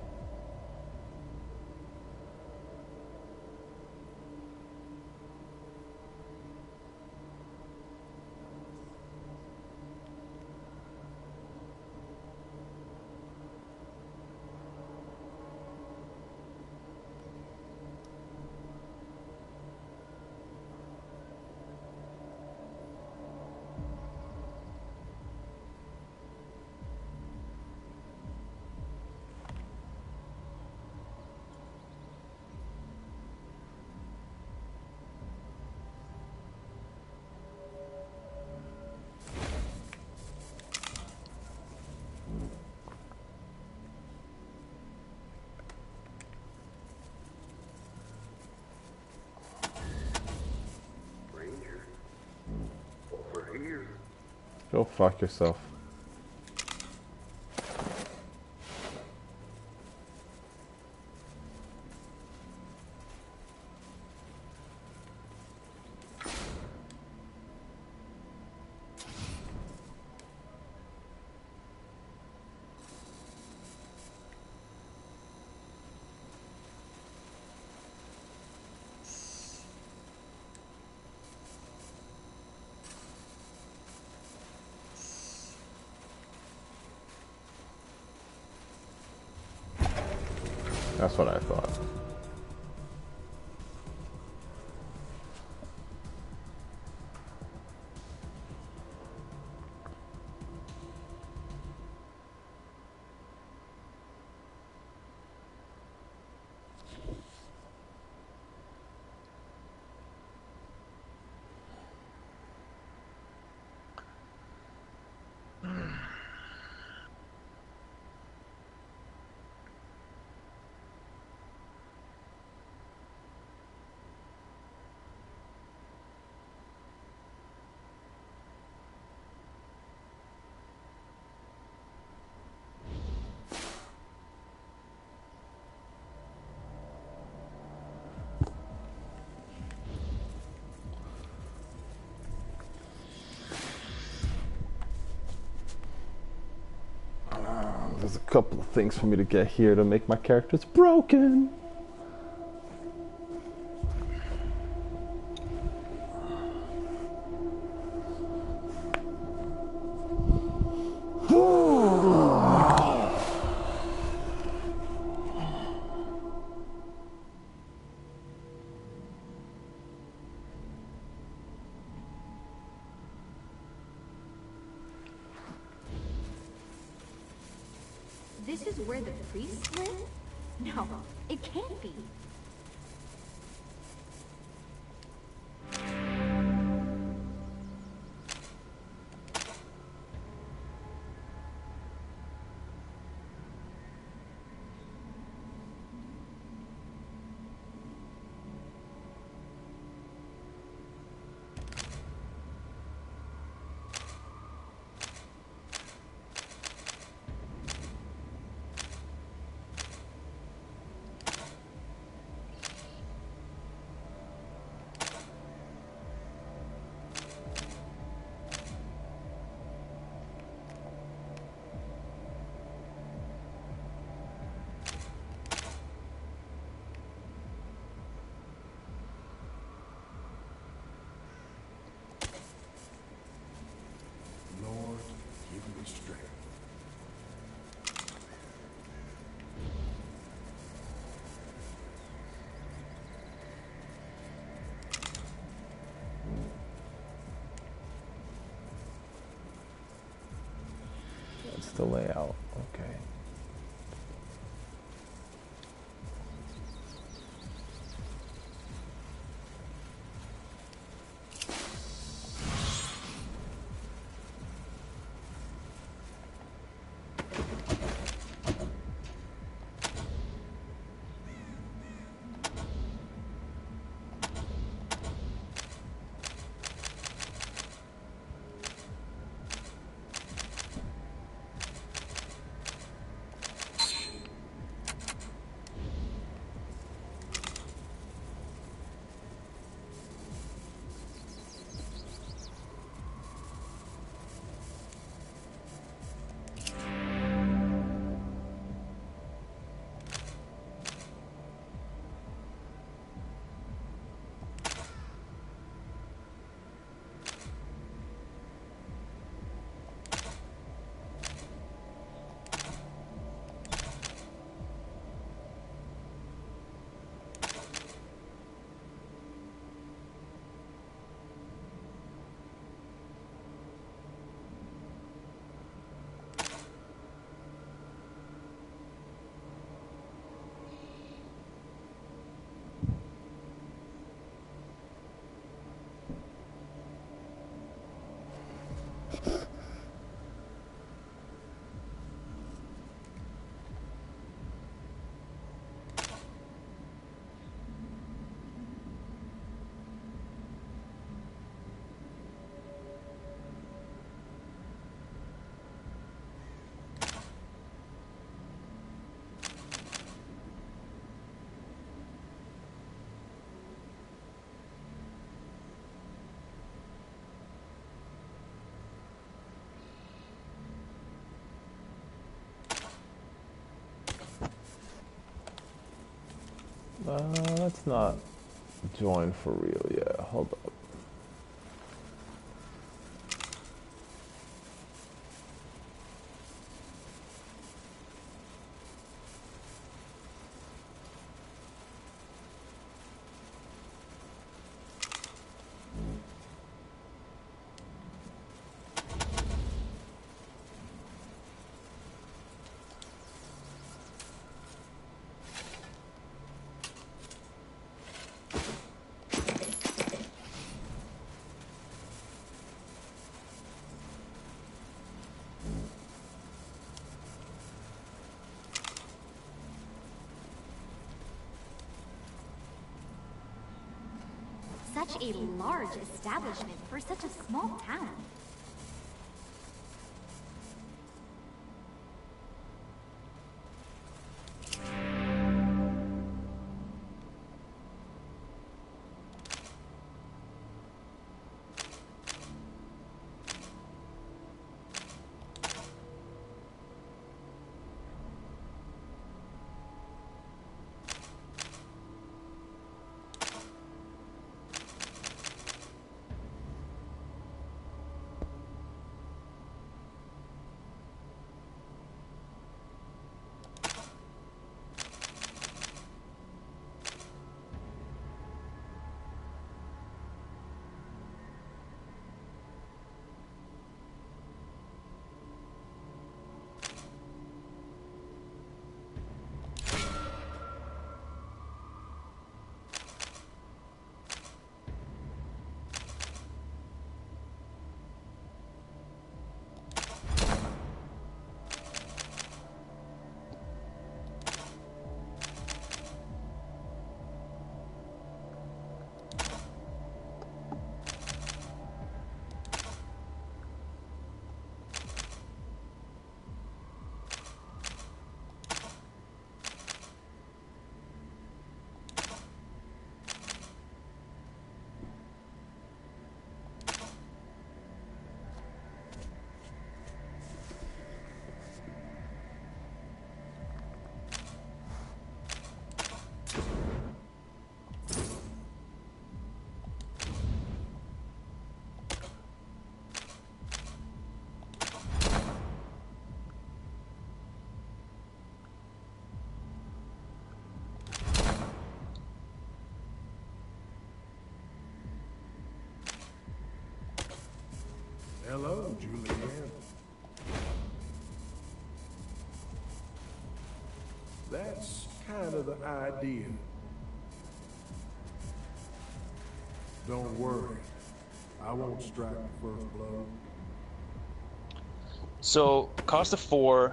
Go fuck yourself. That's what I thought. There's a couple of things for me to get here to make my characters broken. This is where the priests live? No, it can't be. Lord, give me strength. That's the layout. Okay. Let's not join for real. Yeah, hold up. Such a large establishment for such a small town. Hello, Julianne. That's kind of the idea. Don't worry. I won't strike the first blow. So, cost of 4,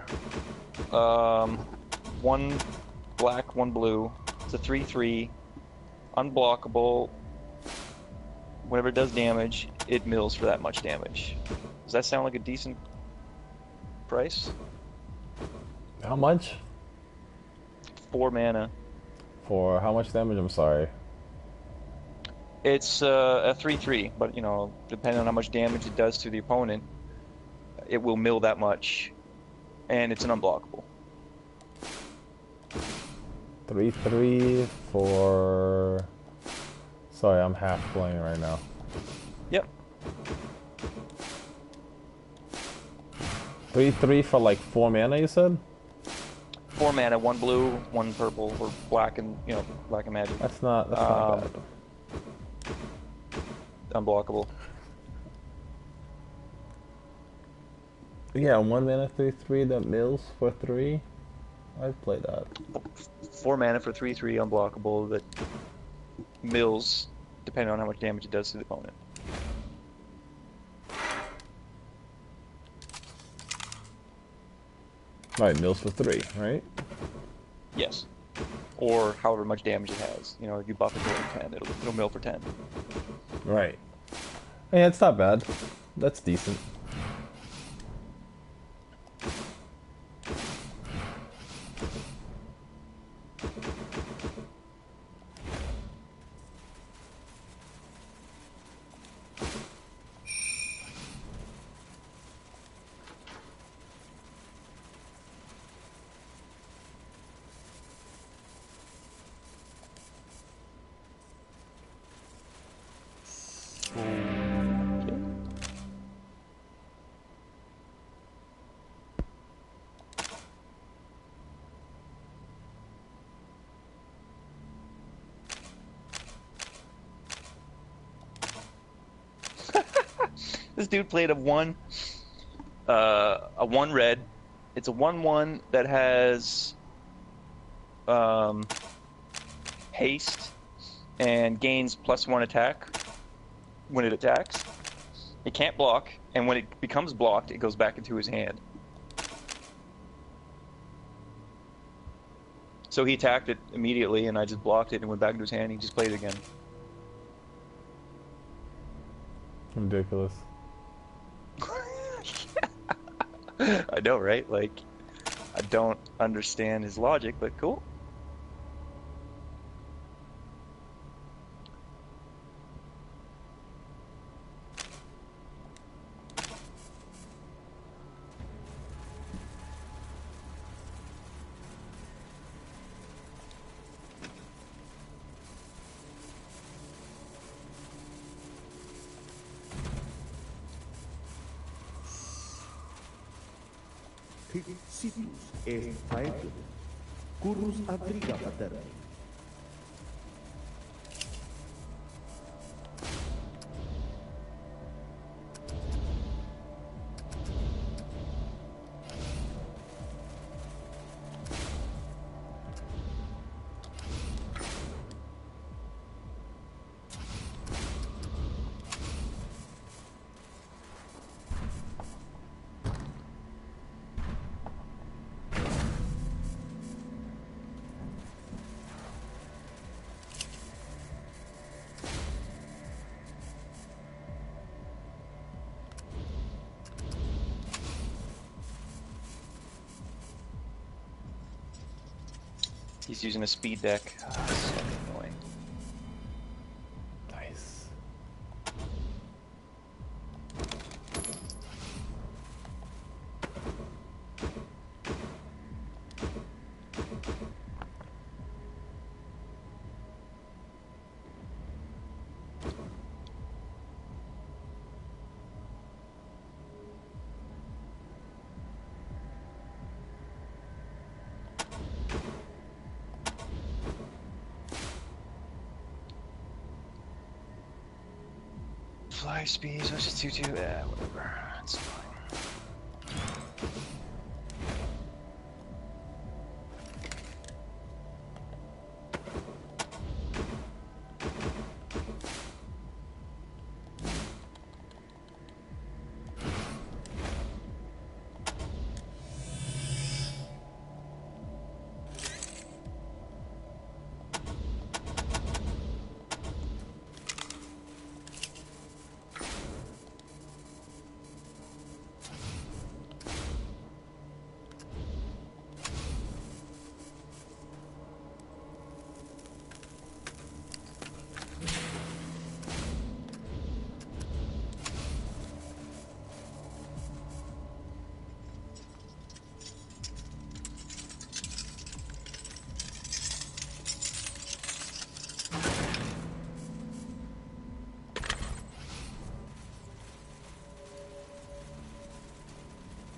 one black, one blue. It's a 3/3, unblockable. Whenever it does damage, it mills for that much damage. Does that sound like a decent price? How much? 4 mana. For how much damage? I'm sorry. It's a 3/3, but you know, depending on how much damage it does to the opponent, it will mill that much, and it's an unblockable. 3/3 for. Sorry, I'm half playing right now. Yep. 3/3 for like 4 mana, you said? 4 mana, 1 blue, 1 purple, or black and black and magic. That's not bad. Unblockable. Yeah, 1 mana 3/3 that mills for 3. I'd play that. 4 mana for 3/3 unblockable that mills depending on how much damage it does to the opponent. Right, mills for 3, right? Yes. Or however much damage it has. You know, if you buff it to 10, it'll mill for 10. Right. Yeah, it's not bad. That's decent. This dude played a one red. It's a 1/1 that has haste and gains +1 attack when it attacks. It can't block, and when it becomes blocked, it goes back into his hand. So he attacked it immediately, and I just blocked it and went back into his hand. And he just played it again. Ridiculous. I know, right? Like, I don't understand his logic, but cool. Situs est faetum, currus adriga paterni. He's using a speed deck. Oh, so annoying. Nice. Fly speed, so it's just 2-2. Yeah, whatever. That's fine.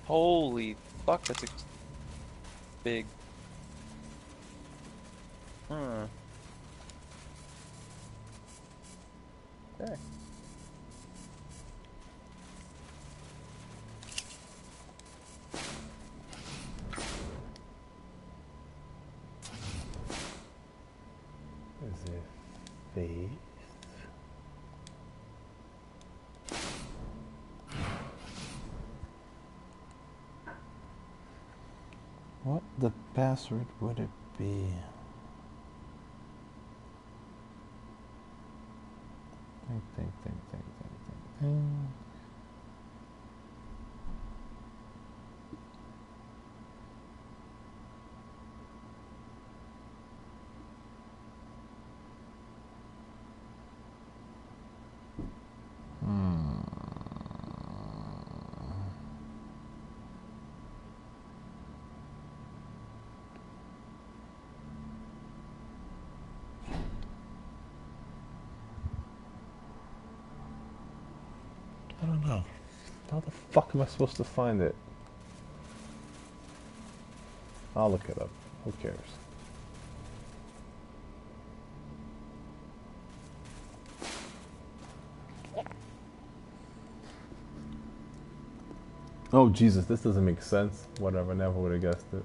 Holy fuck, that's a big... Okay. Is it faith? What the password would it be? Think. I don't know. How the fuck am I supposed to find it? I'll look it up. Who cares? Oh Jesus, this doesn't make sense. Whatever, never would have guessed it.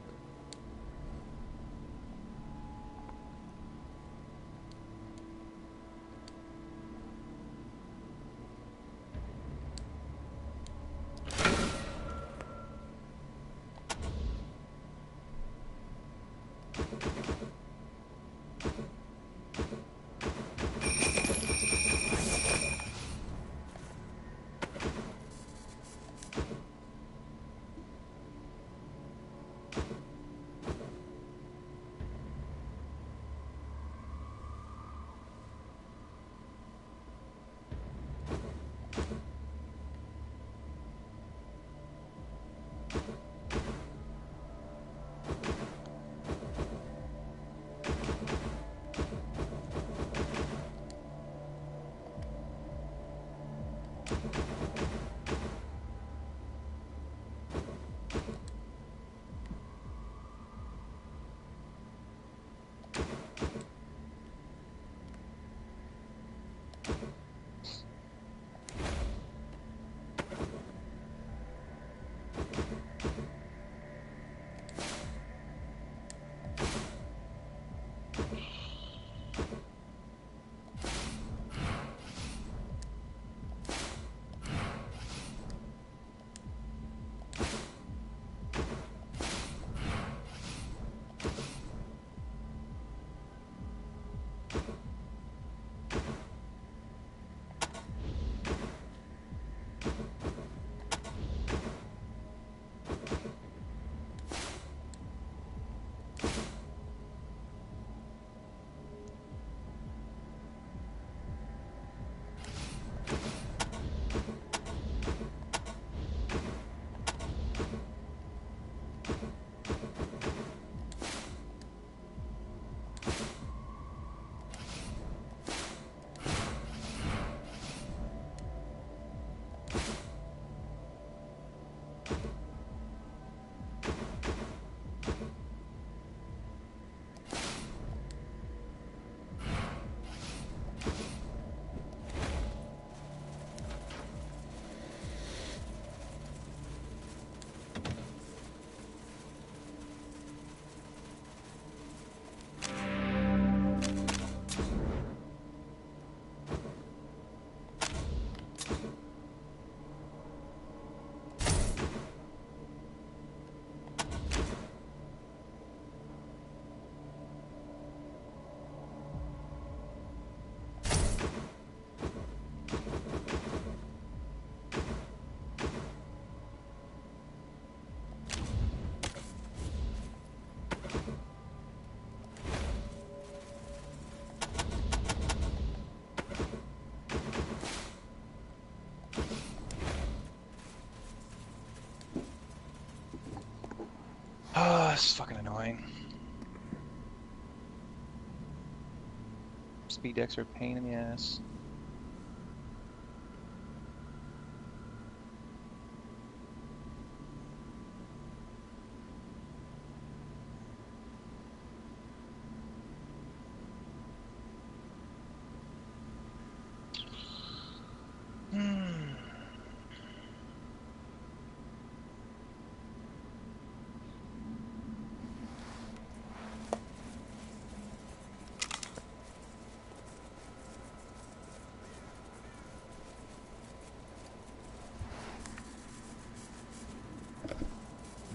Oh, this is fucking annoying. Speed decks are a pain in the ass.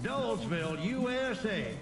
Dolesville, USA.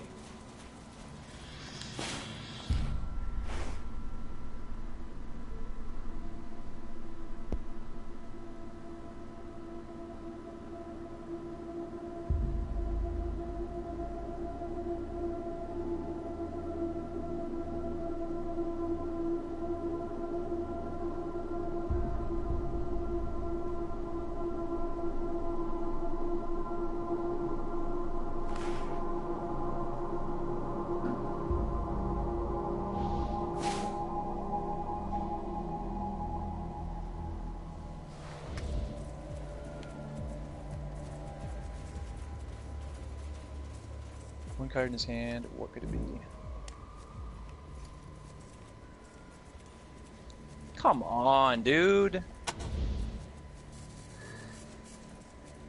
One card in his hand, what could it be? Come on, dude!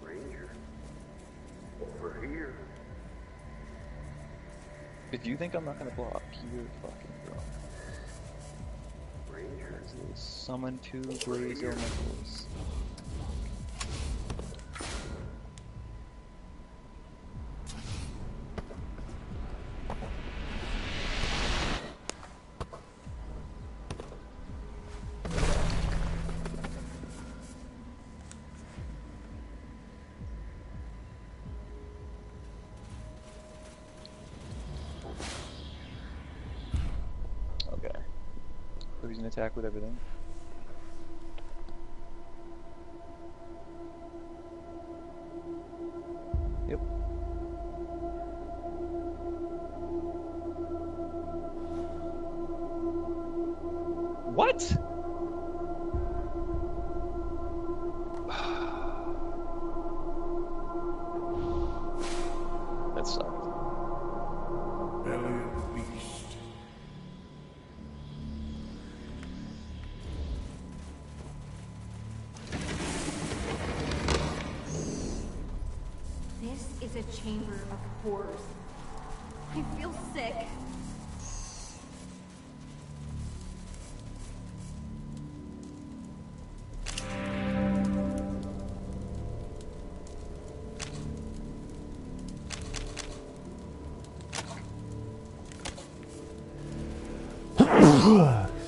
Ranger. here. If you think I'm not gonna block, you're fucking wrong. Ranger. Summon 2 Blaze Elementals. Okay. So he's gonna attack with everything. Yep. What? That sucked. Belly of the beast. This is a chamber of horrors. I feel sick.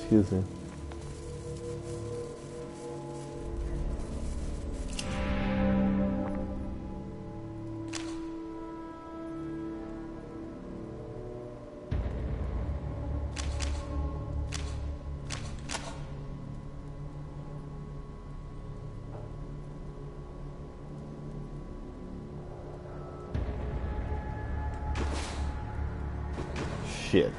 Excuse me. Shit.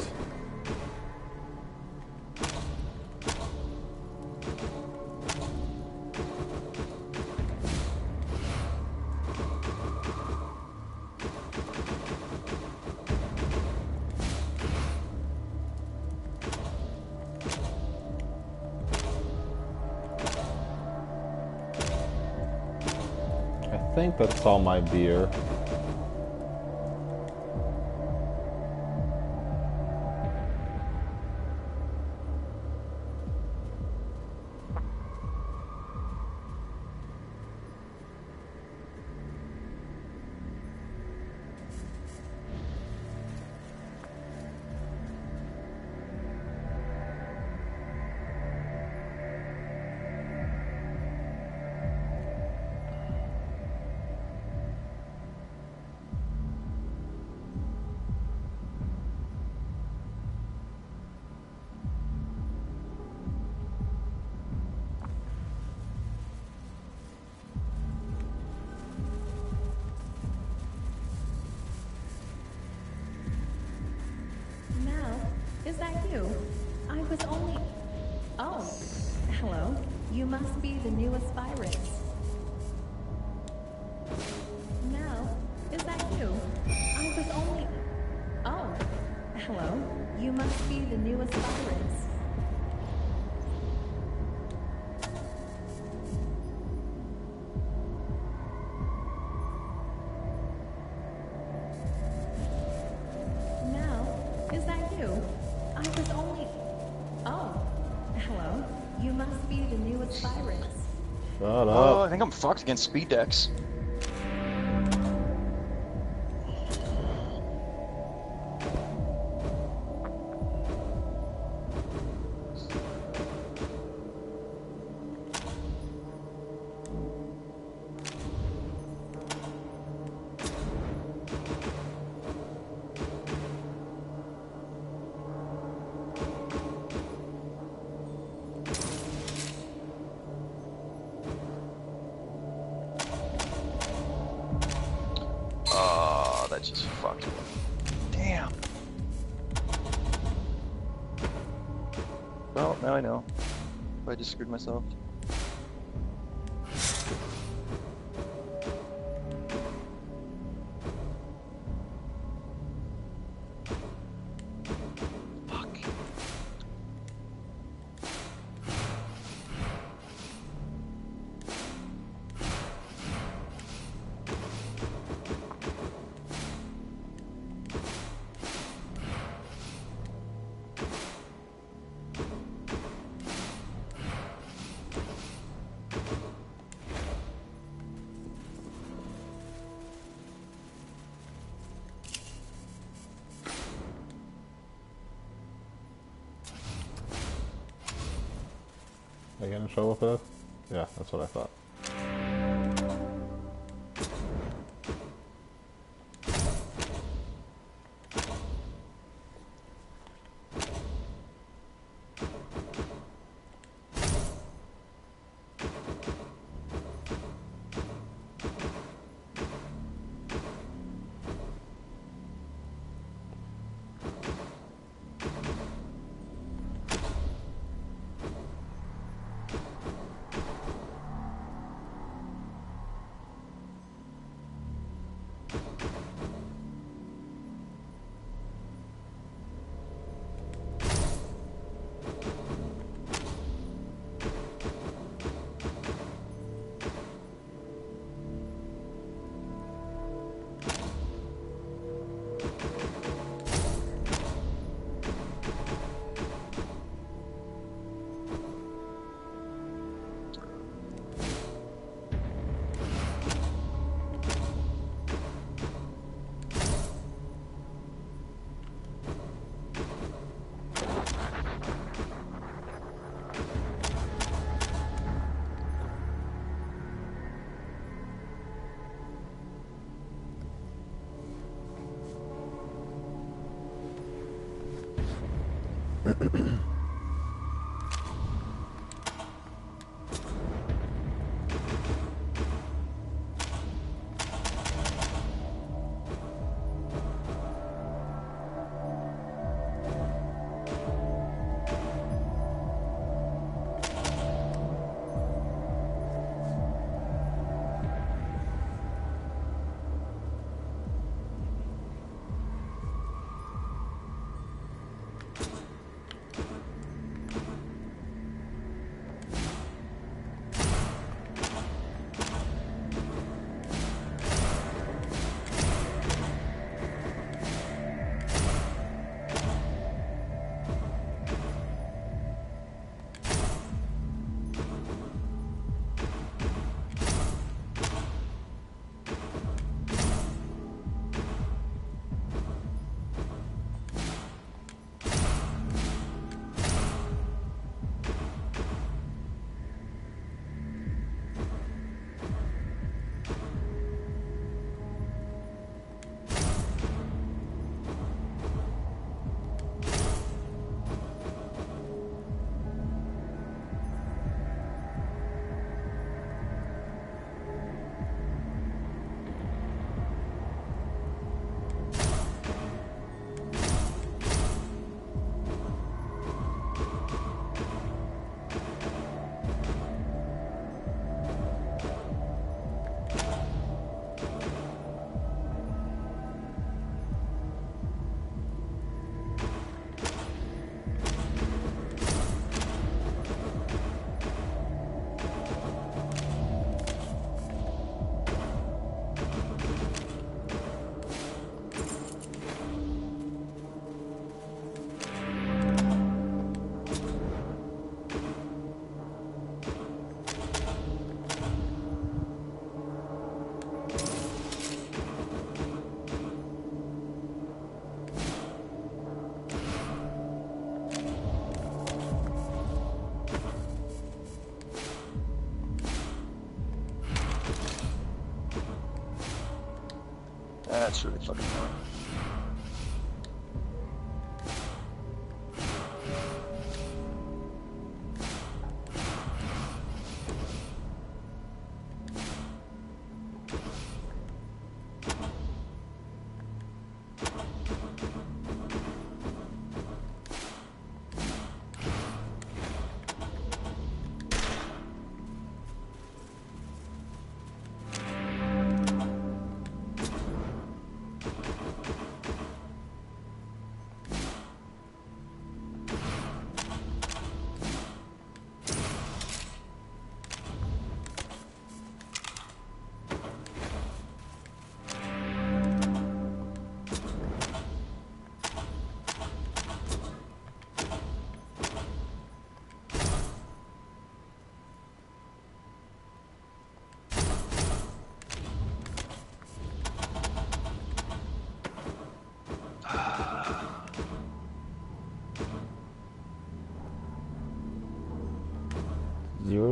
I think that's all my beer. Mel, is that you? I was only... Oh, hello. You must be the newest virus. Mel, is that you? I was only... Oh, hello. You must be the newest virus. Mel, is that you? I was only... Oh, hello. You must be the newest virus. Shut Oh, up. I think I'm fucked against speed decks. Oh, that just fucked me. Damn. Well, now I know. I just screwed myself. Fuck. They get in trouble for this? Yeah, that's what I thought. That's really fucking annoying.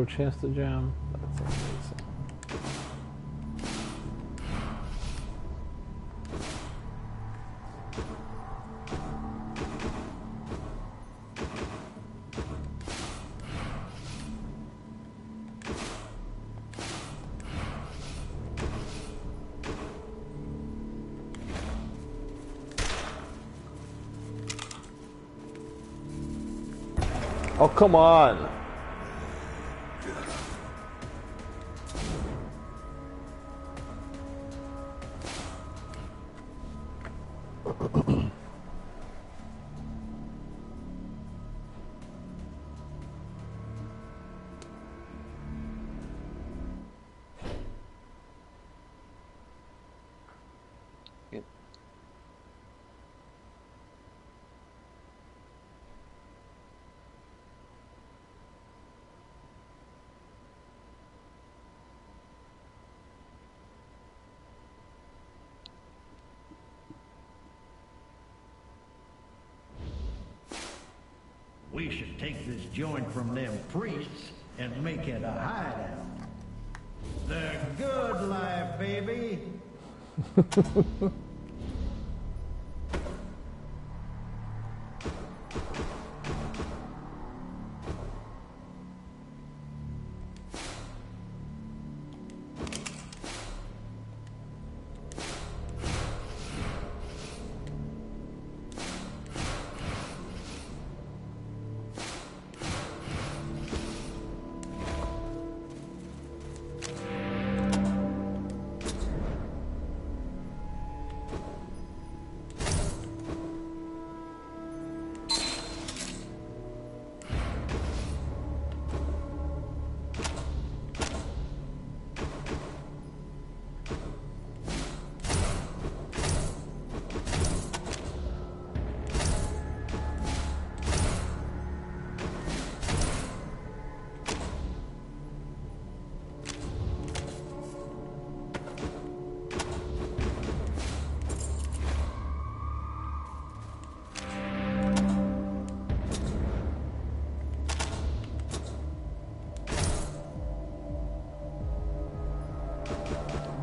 no chance to jam. That's amazing. Oh, come on! We should take this joint from them priests and make it a hideout. The good life, baby.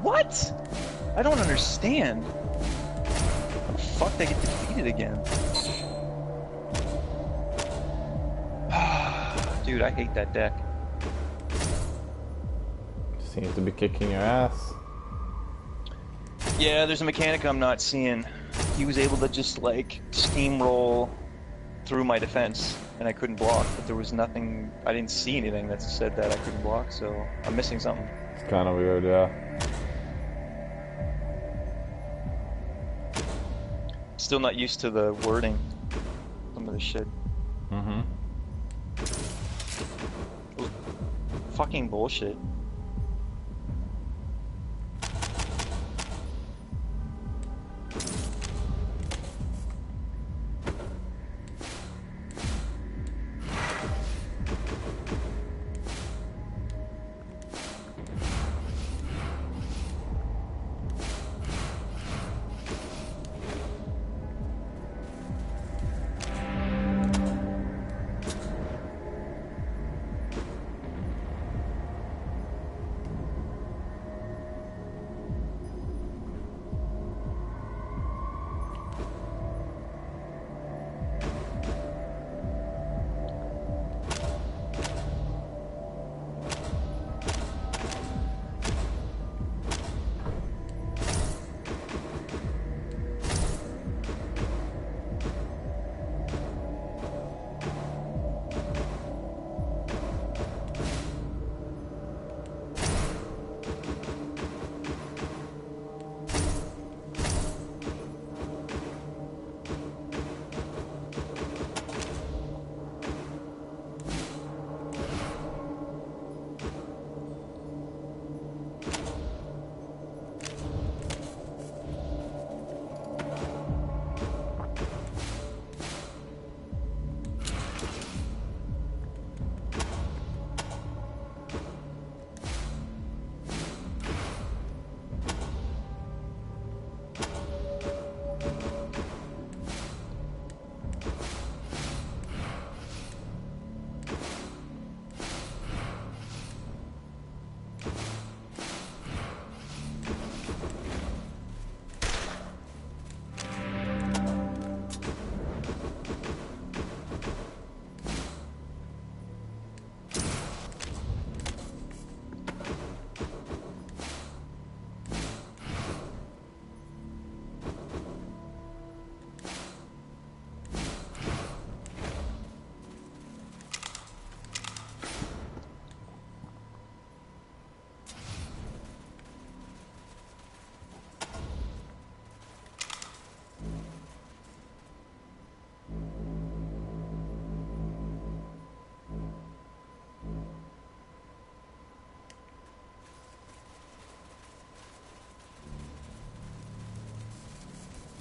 What? I don't understand. How the fuck they get defeated again? Dude, I hate that deck. Seems to be kicking your ass. Yeah, there's a mechanic I'm not seeing. He was able to just like steamroll through my defense and I couldn't block, but there was nothing, I didn't see anything that said that I couldn't block, so I'm missing something. It's kind of weird, yeah. Still not used to the wording. Some of the shit. Mm-hmm. Fucking bullshit.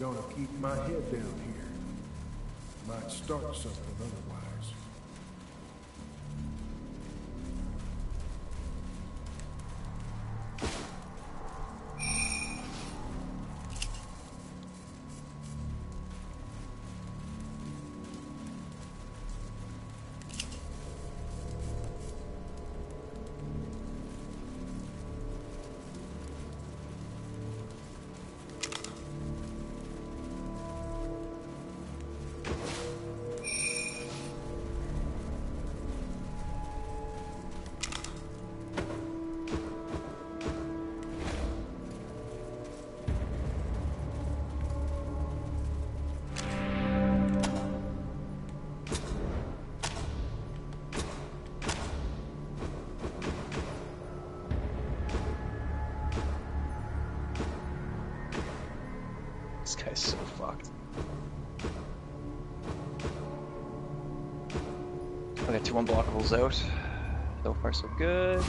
Gonna keep my head down here. Might start something otherwise. This guy's so fucked. I got 2 unblockables out. So far, so good.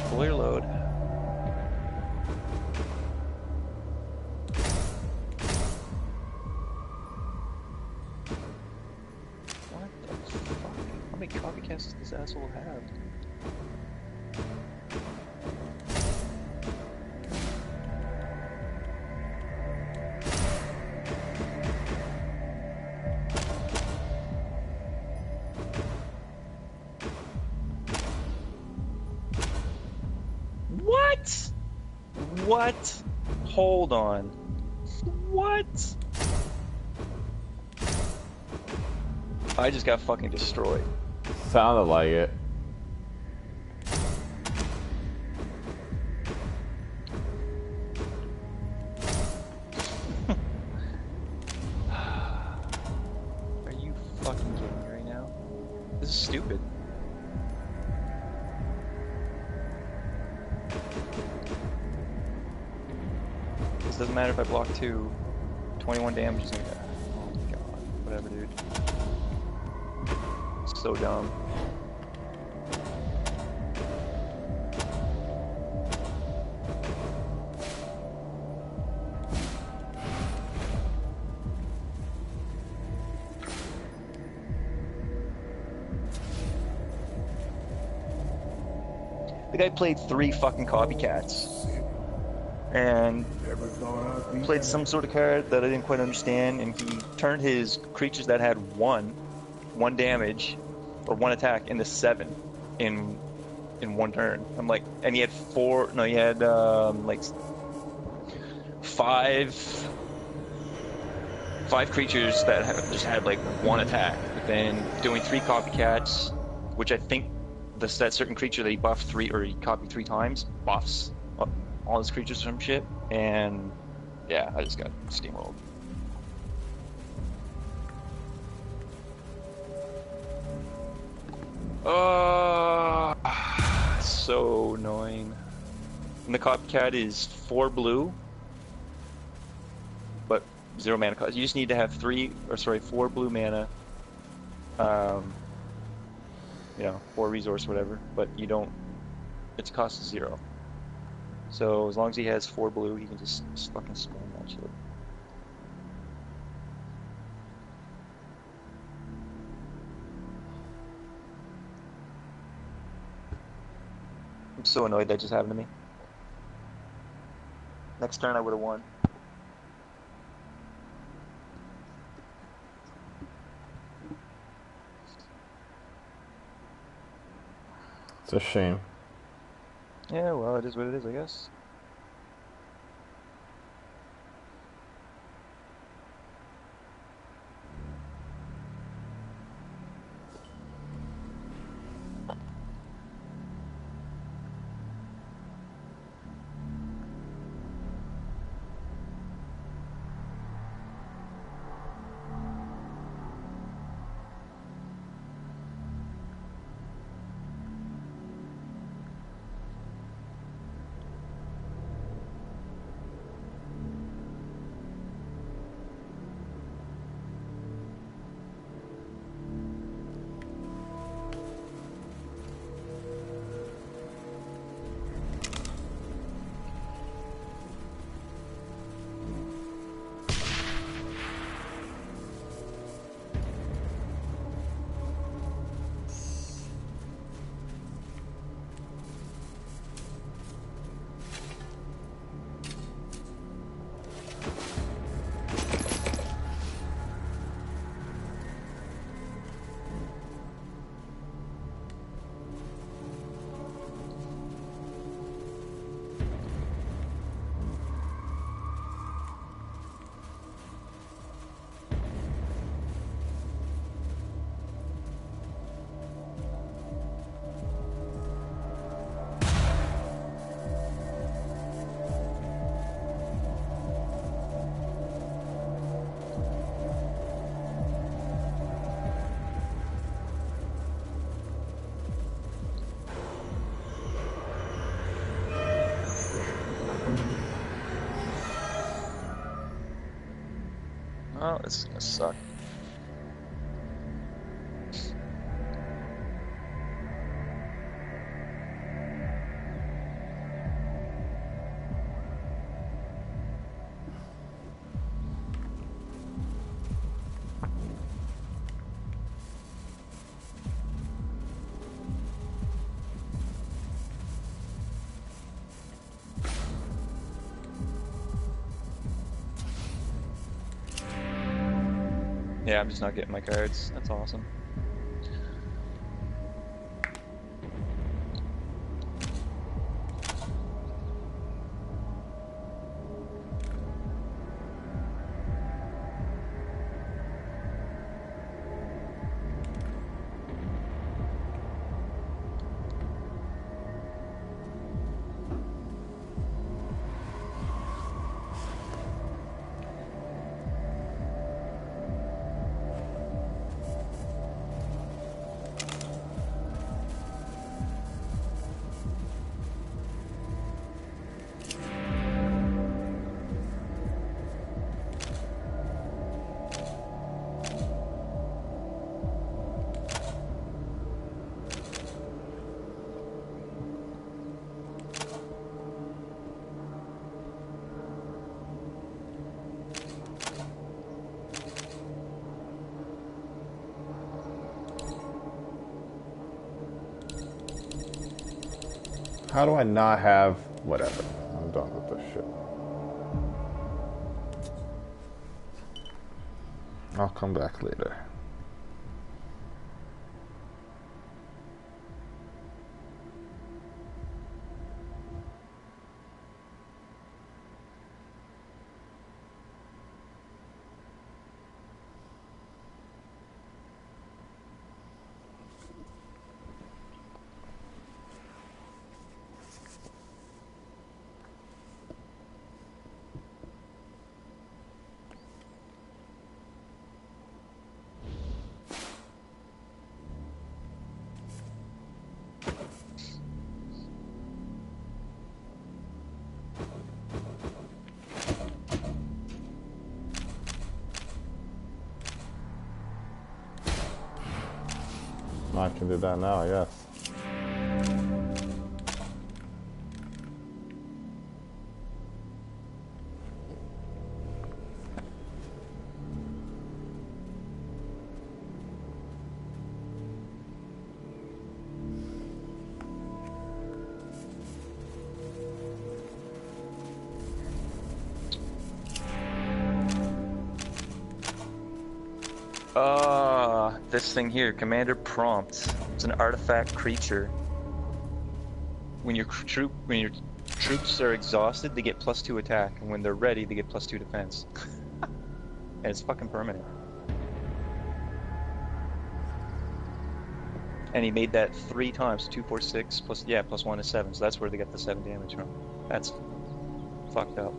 Fully reload. What the fuck? How many copycats does this asshole have? What? What? Hold on. What? I just got fucking destroyed. Sounded like it. Are you fucking kidding me right now? This is stupid. This doesn't matter if I block 2. 21 damage is gonna. Oh my god. Whatever, dude. So dumb. The guy played 3 fucking copycats. And played some sort of card that I didn't quite understand, and he turned his creatures that had 1 damage or 1 attack into 7 in 1 turn. I'm like, and he had 4. No, he had like 5 creatures that just had like 1 attack. But then doing 3 copycats, which I think that certain creature that he buffed 3 or he copied 3 times buffs all his creatures from shit, and yeah, I just got steamrolled. So annoying. And the copycat is 4 blue, but 0 mana cost. You just need to have 4 blue mana. You know, 4 resource, whatever. But you don't. Its cost is 0. So as long as he has 4 blue, he can just fucking spam that shit. I'm so annoyed that just happened to me. Next turn I would have won. It's a shame. Yeah, well, it is what it is, I guess. Oh, this is gonna suck. Yeah, I'm just not getting my cards. That's awesome. How do I not have... Whatever. I'm done with this shit. I'll come back later. I can do that now, yes. This thing here, Commander Prompt. It's an artifact creature. When your troops are exhausted, they get +2 attack, and when they're ready, they get +2 defense. And it's fucking permanent. And he made that 3 times, 2, 4, 6, +1 is 7, so that's where they get the 7 damage from. That's fucked up.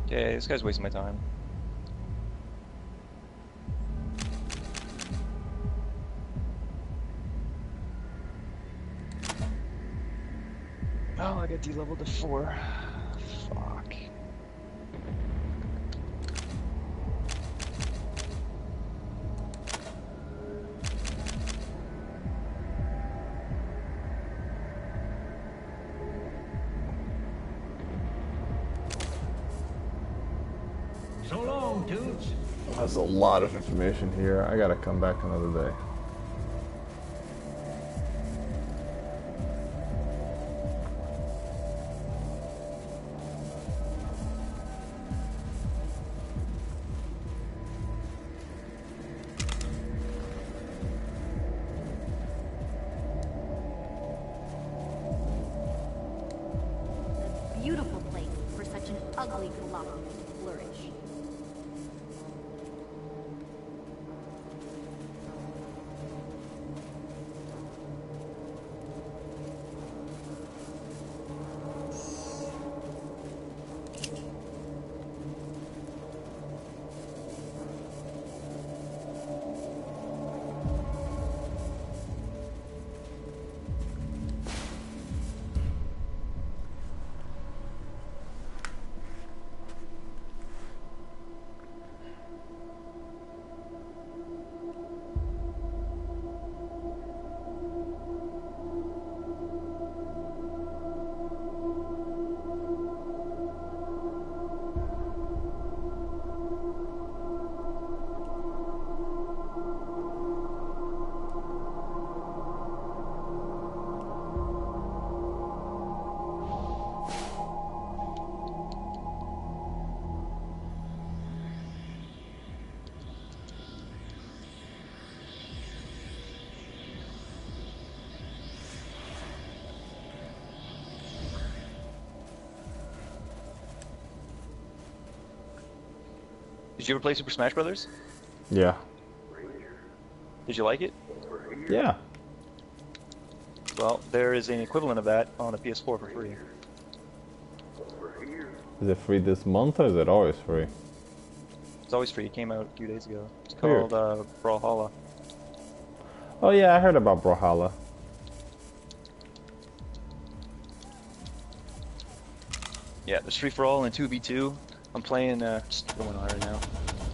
Okay, this guy's wasting my time. Oh, I got D-leveled to 4. Fuck. So long, Toots. That's a lot of information here. I gotta come back another day. Did you ever play Super Smash Brothers? Yeah. Did you like it? Yeah. Well, there is an equivalent of that on a PS4 for free. Is it free this month or is it always free? It's always free. It came out a few days ago. It's Weird. called Brawlhalla. Oh yeah, I heard about Brawlhalla. Yeah, there's free for all and 2v2. I'm playing, just going on right now.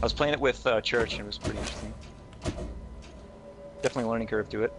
I was playing it with Church and it was pretty interesting. Definitely a learning curve to it.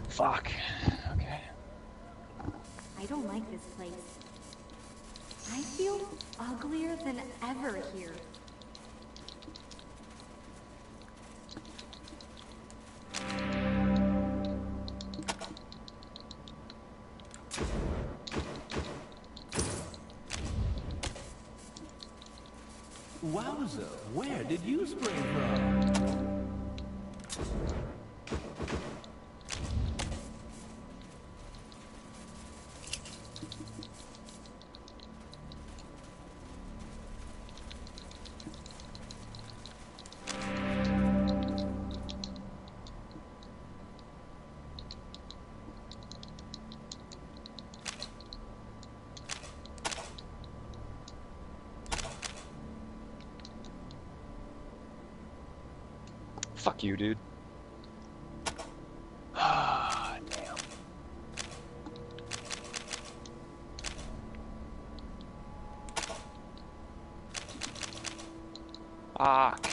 Fuck. Okay. I don't like this place. I feel uglier than ever here. Wowza, where did you spring from? Fuck you, dude. Ah, damn. Fuck.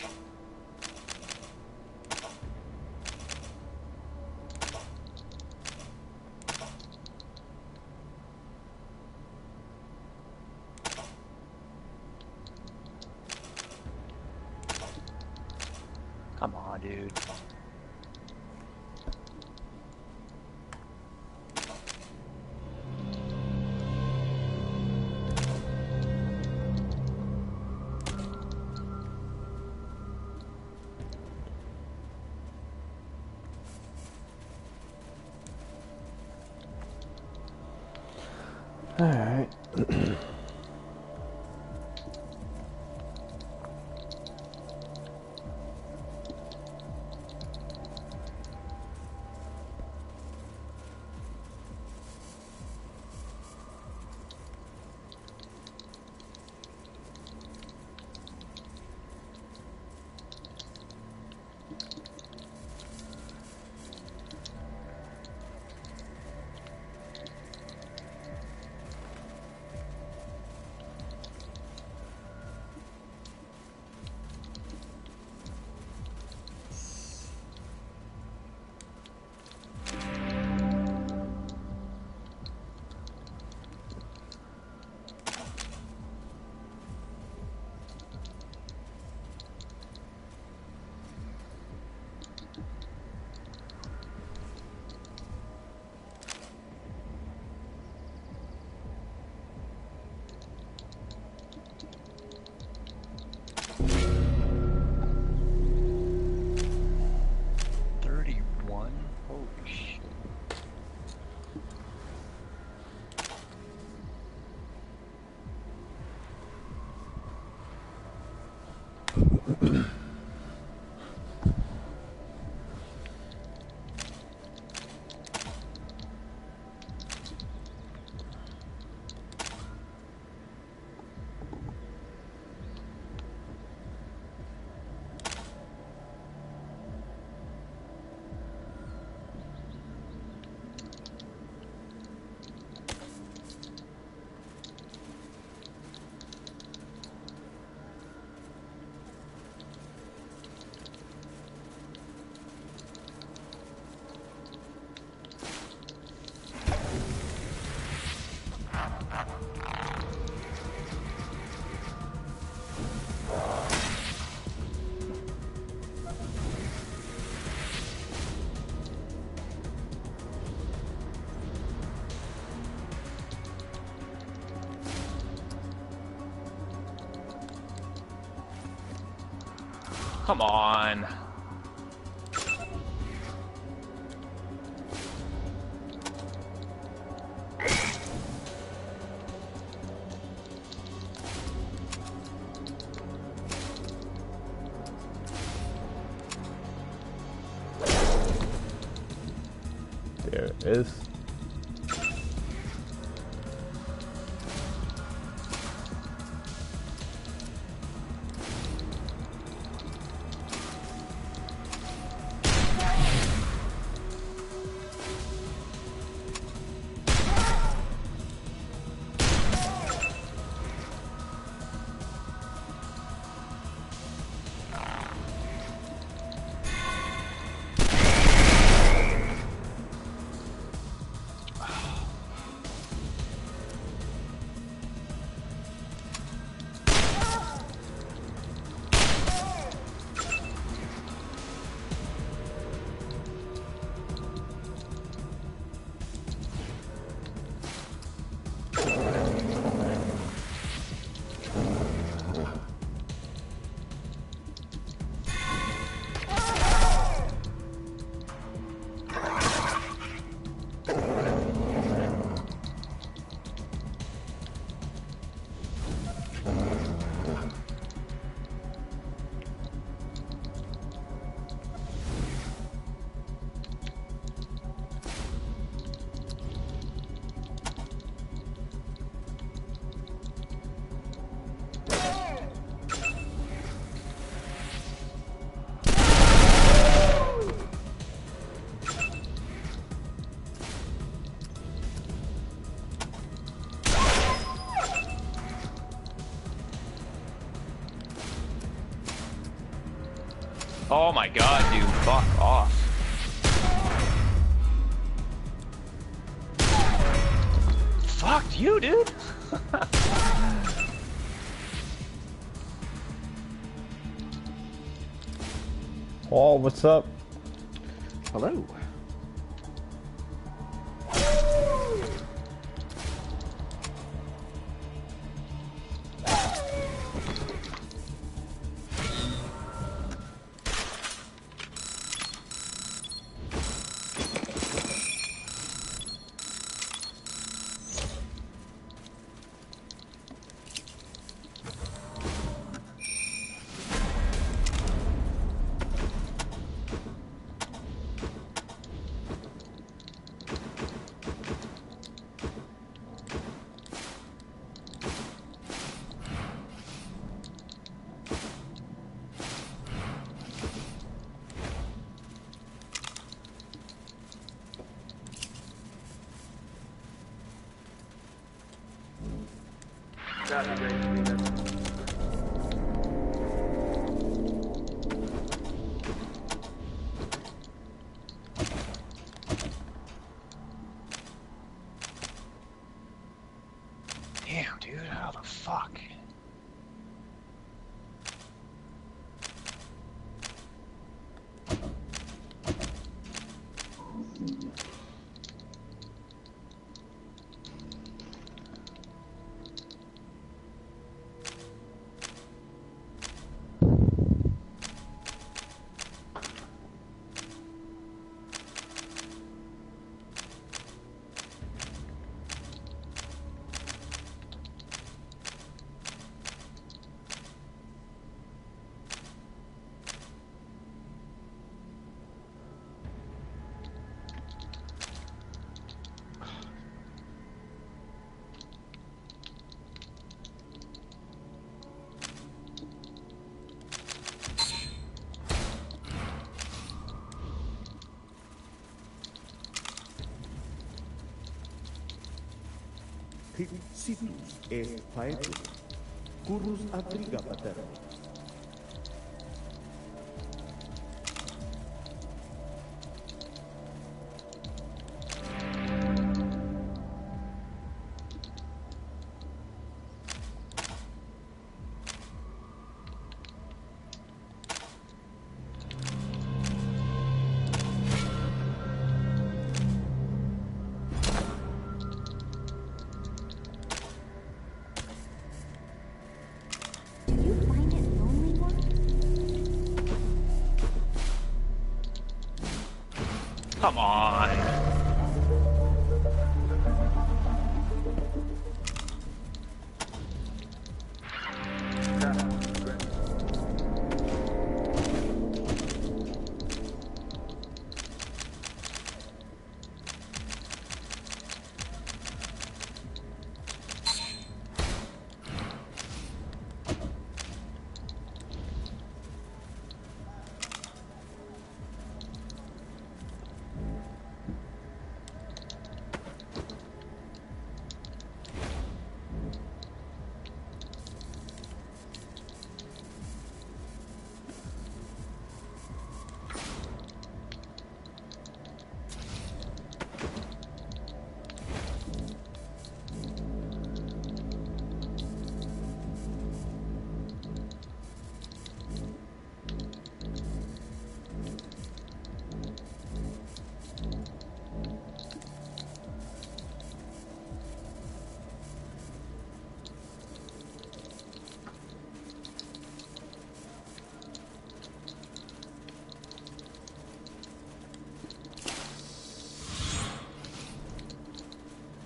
Come on, dude. Alright. Come on. There it is. Oh my god, dude, fuck off. Fuck you, dude. Paul, what's up? Hello. Copy, Grace. Damn, dude, how the fuck? Situs est faetus, currus adriga paterno. Do you find it Come on.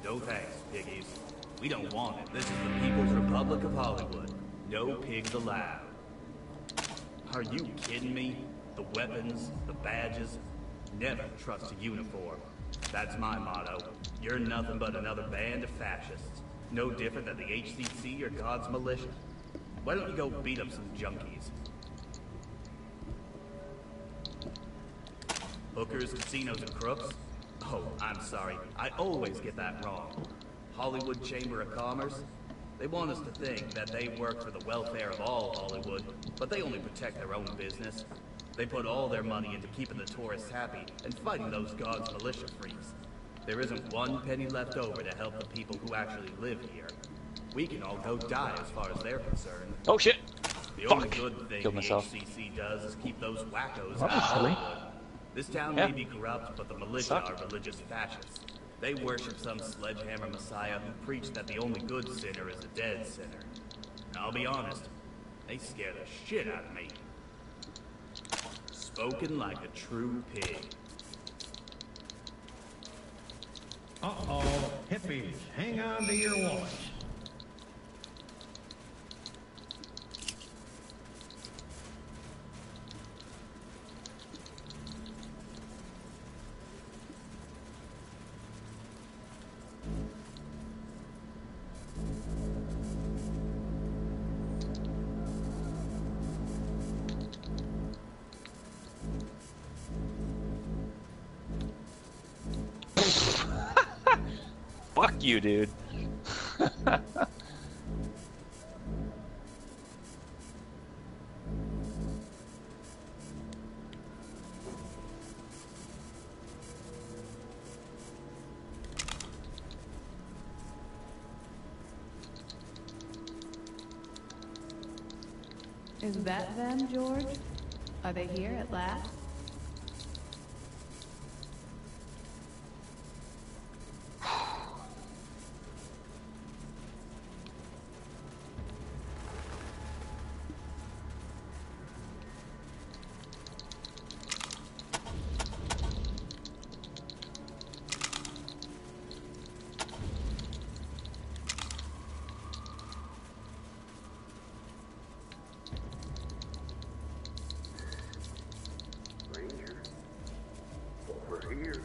No thanks, piggies. We don't want it. This is the People's Republic of Hollywood. No pigs allowed. Are you kidding me? The weapons, the badges. Never trust a uniform. That's my motto. You're nothing but another band of fascists. No different than the HCC or God's militia. Why don't you go beat up some junkies? Hookers, casinos, and crooks? Oh, I'm sorry. I always get that wrong. Hollywood Chamber of Commerce? They want us to think that they work for the welfare of all Hollywood, but they only protect their own business. They put all their money into keeping the tourists happy and fighting those God's militia freaks. There isn't one penny left over to help the people who actually live here. We can all go die as far as they're concerned. Oh shit! The Fuck. only good thing Killed the myself. HCC does is keep those wackos That out was of silly. Hollywood. This town Yeah. may be corrupt, but the militia Suck. are religious fascists. They worship some sledgehammer messiah who preached that the only good sinner is a dead sinner. And I'll be honest, they scare the shit out of me. Spoken like a true pig. Uh-oh, hippies, hang on to your wallets. Fuck you, dude. Is that them, George? Are they here at last? Ranger, over here.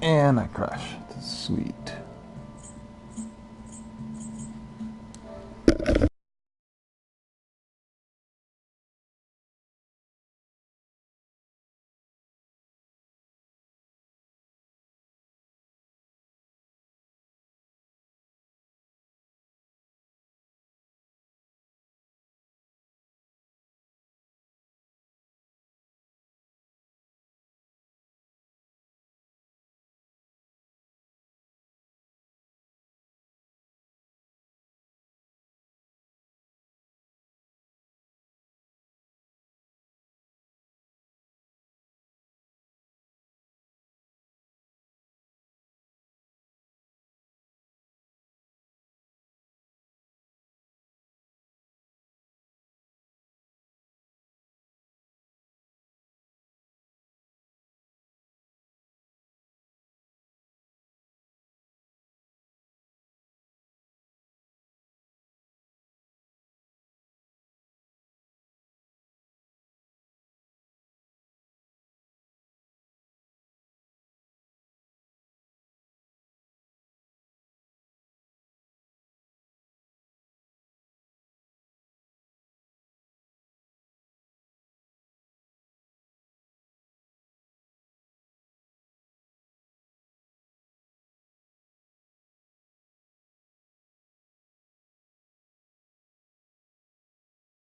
And I crashed. Sweet.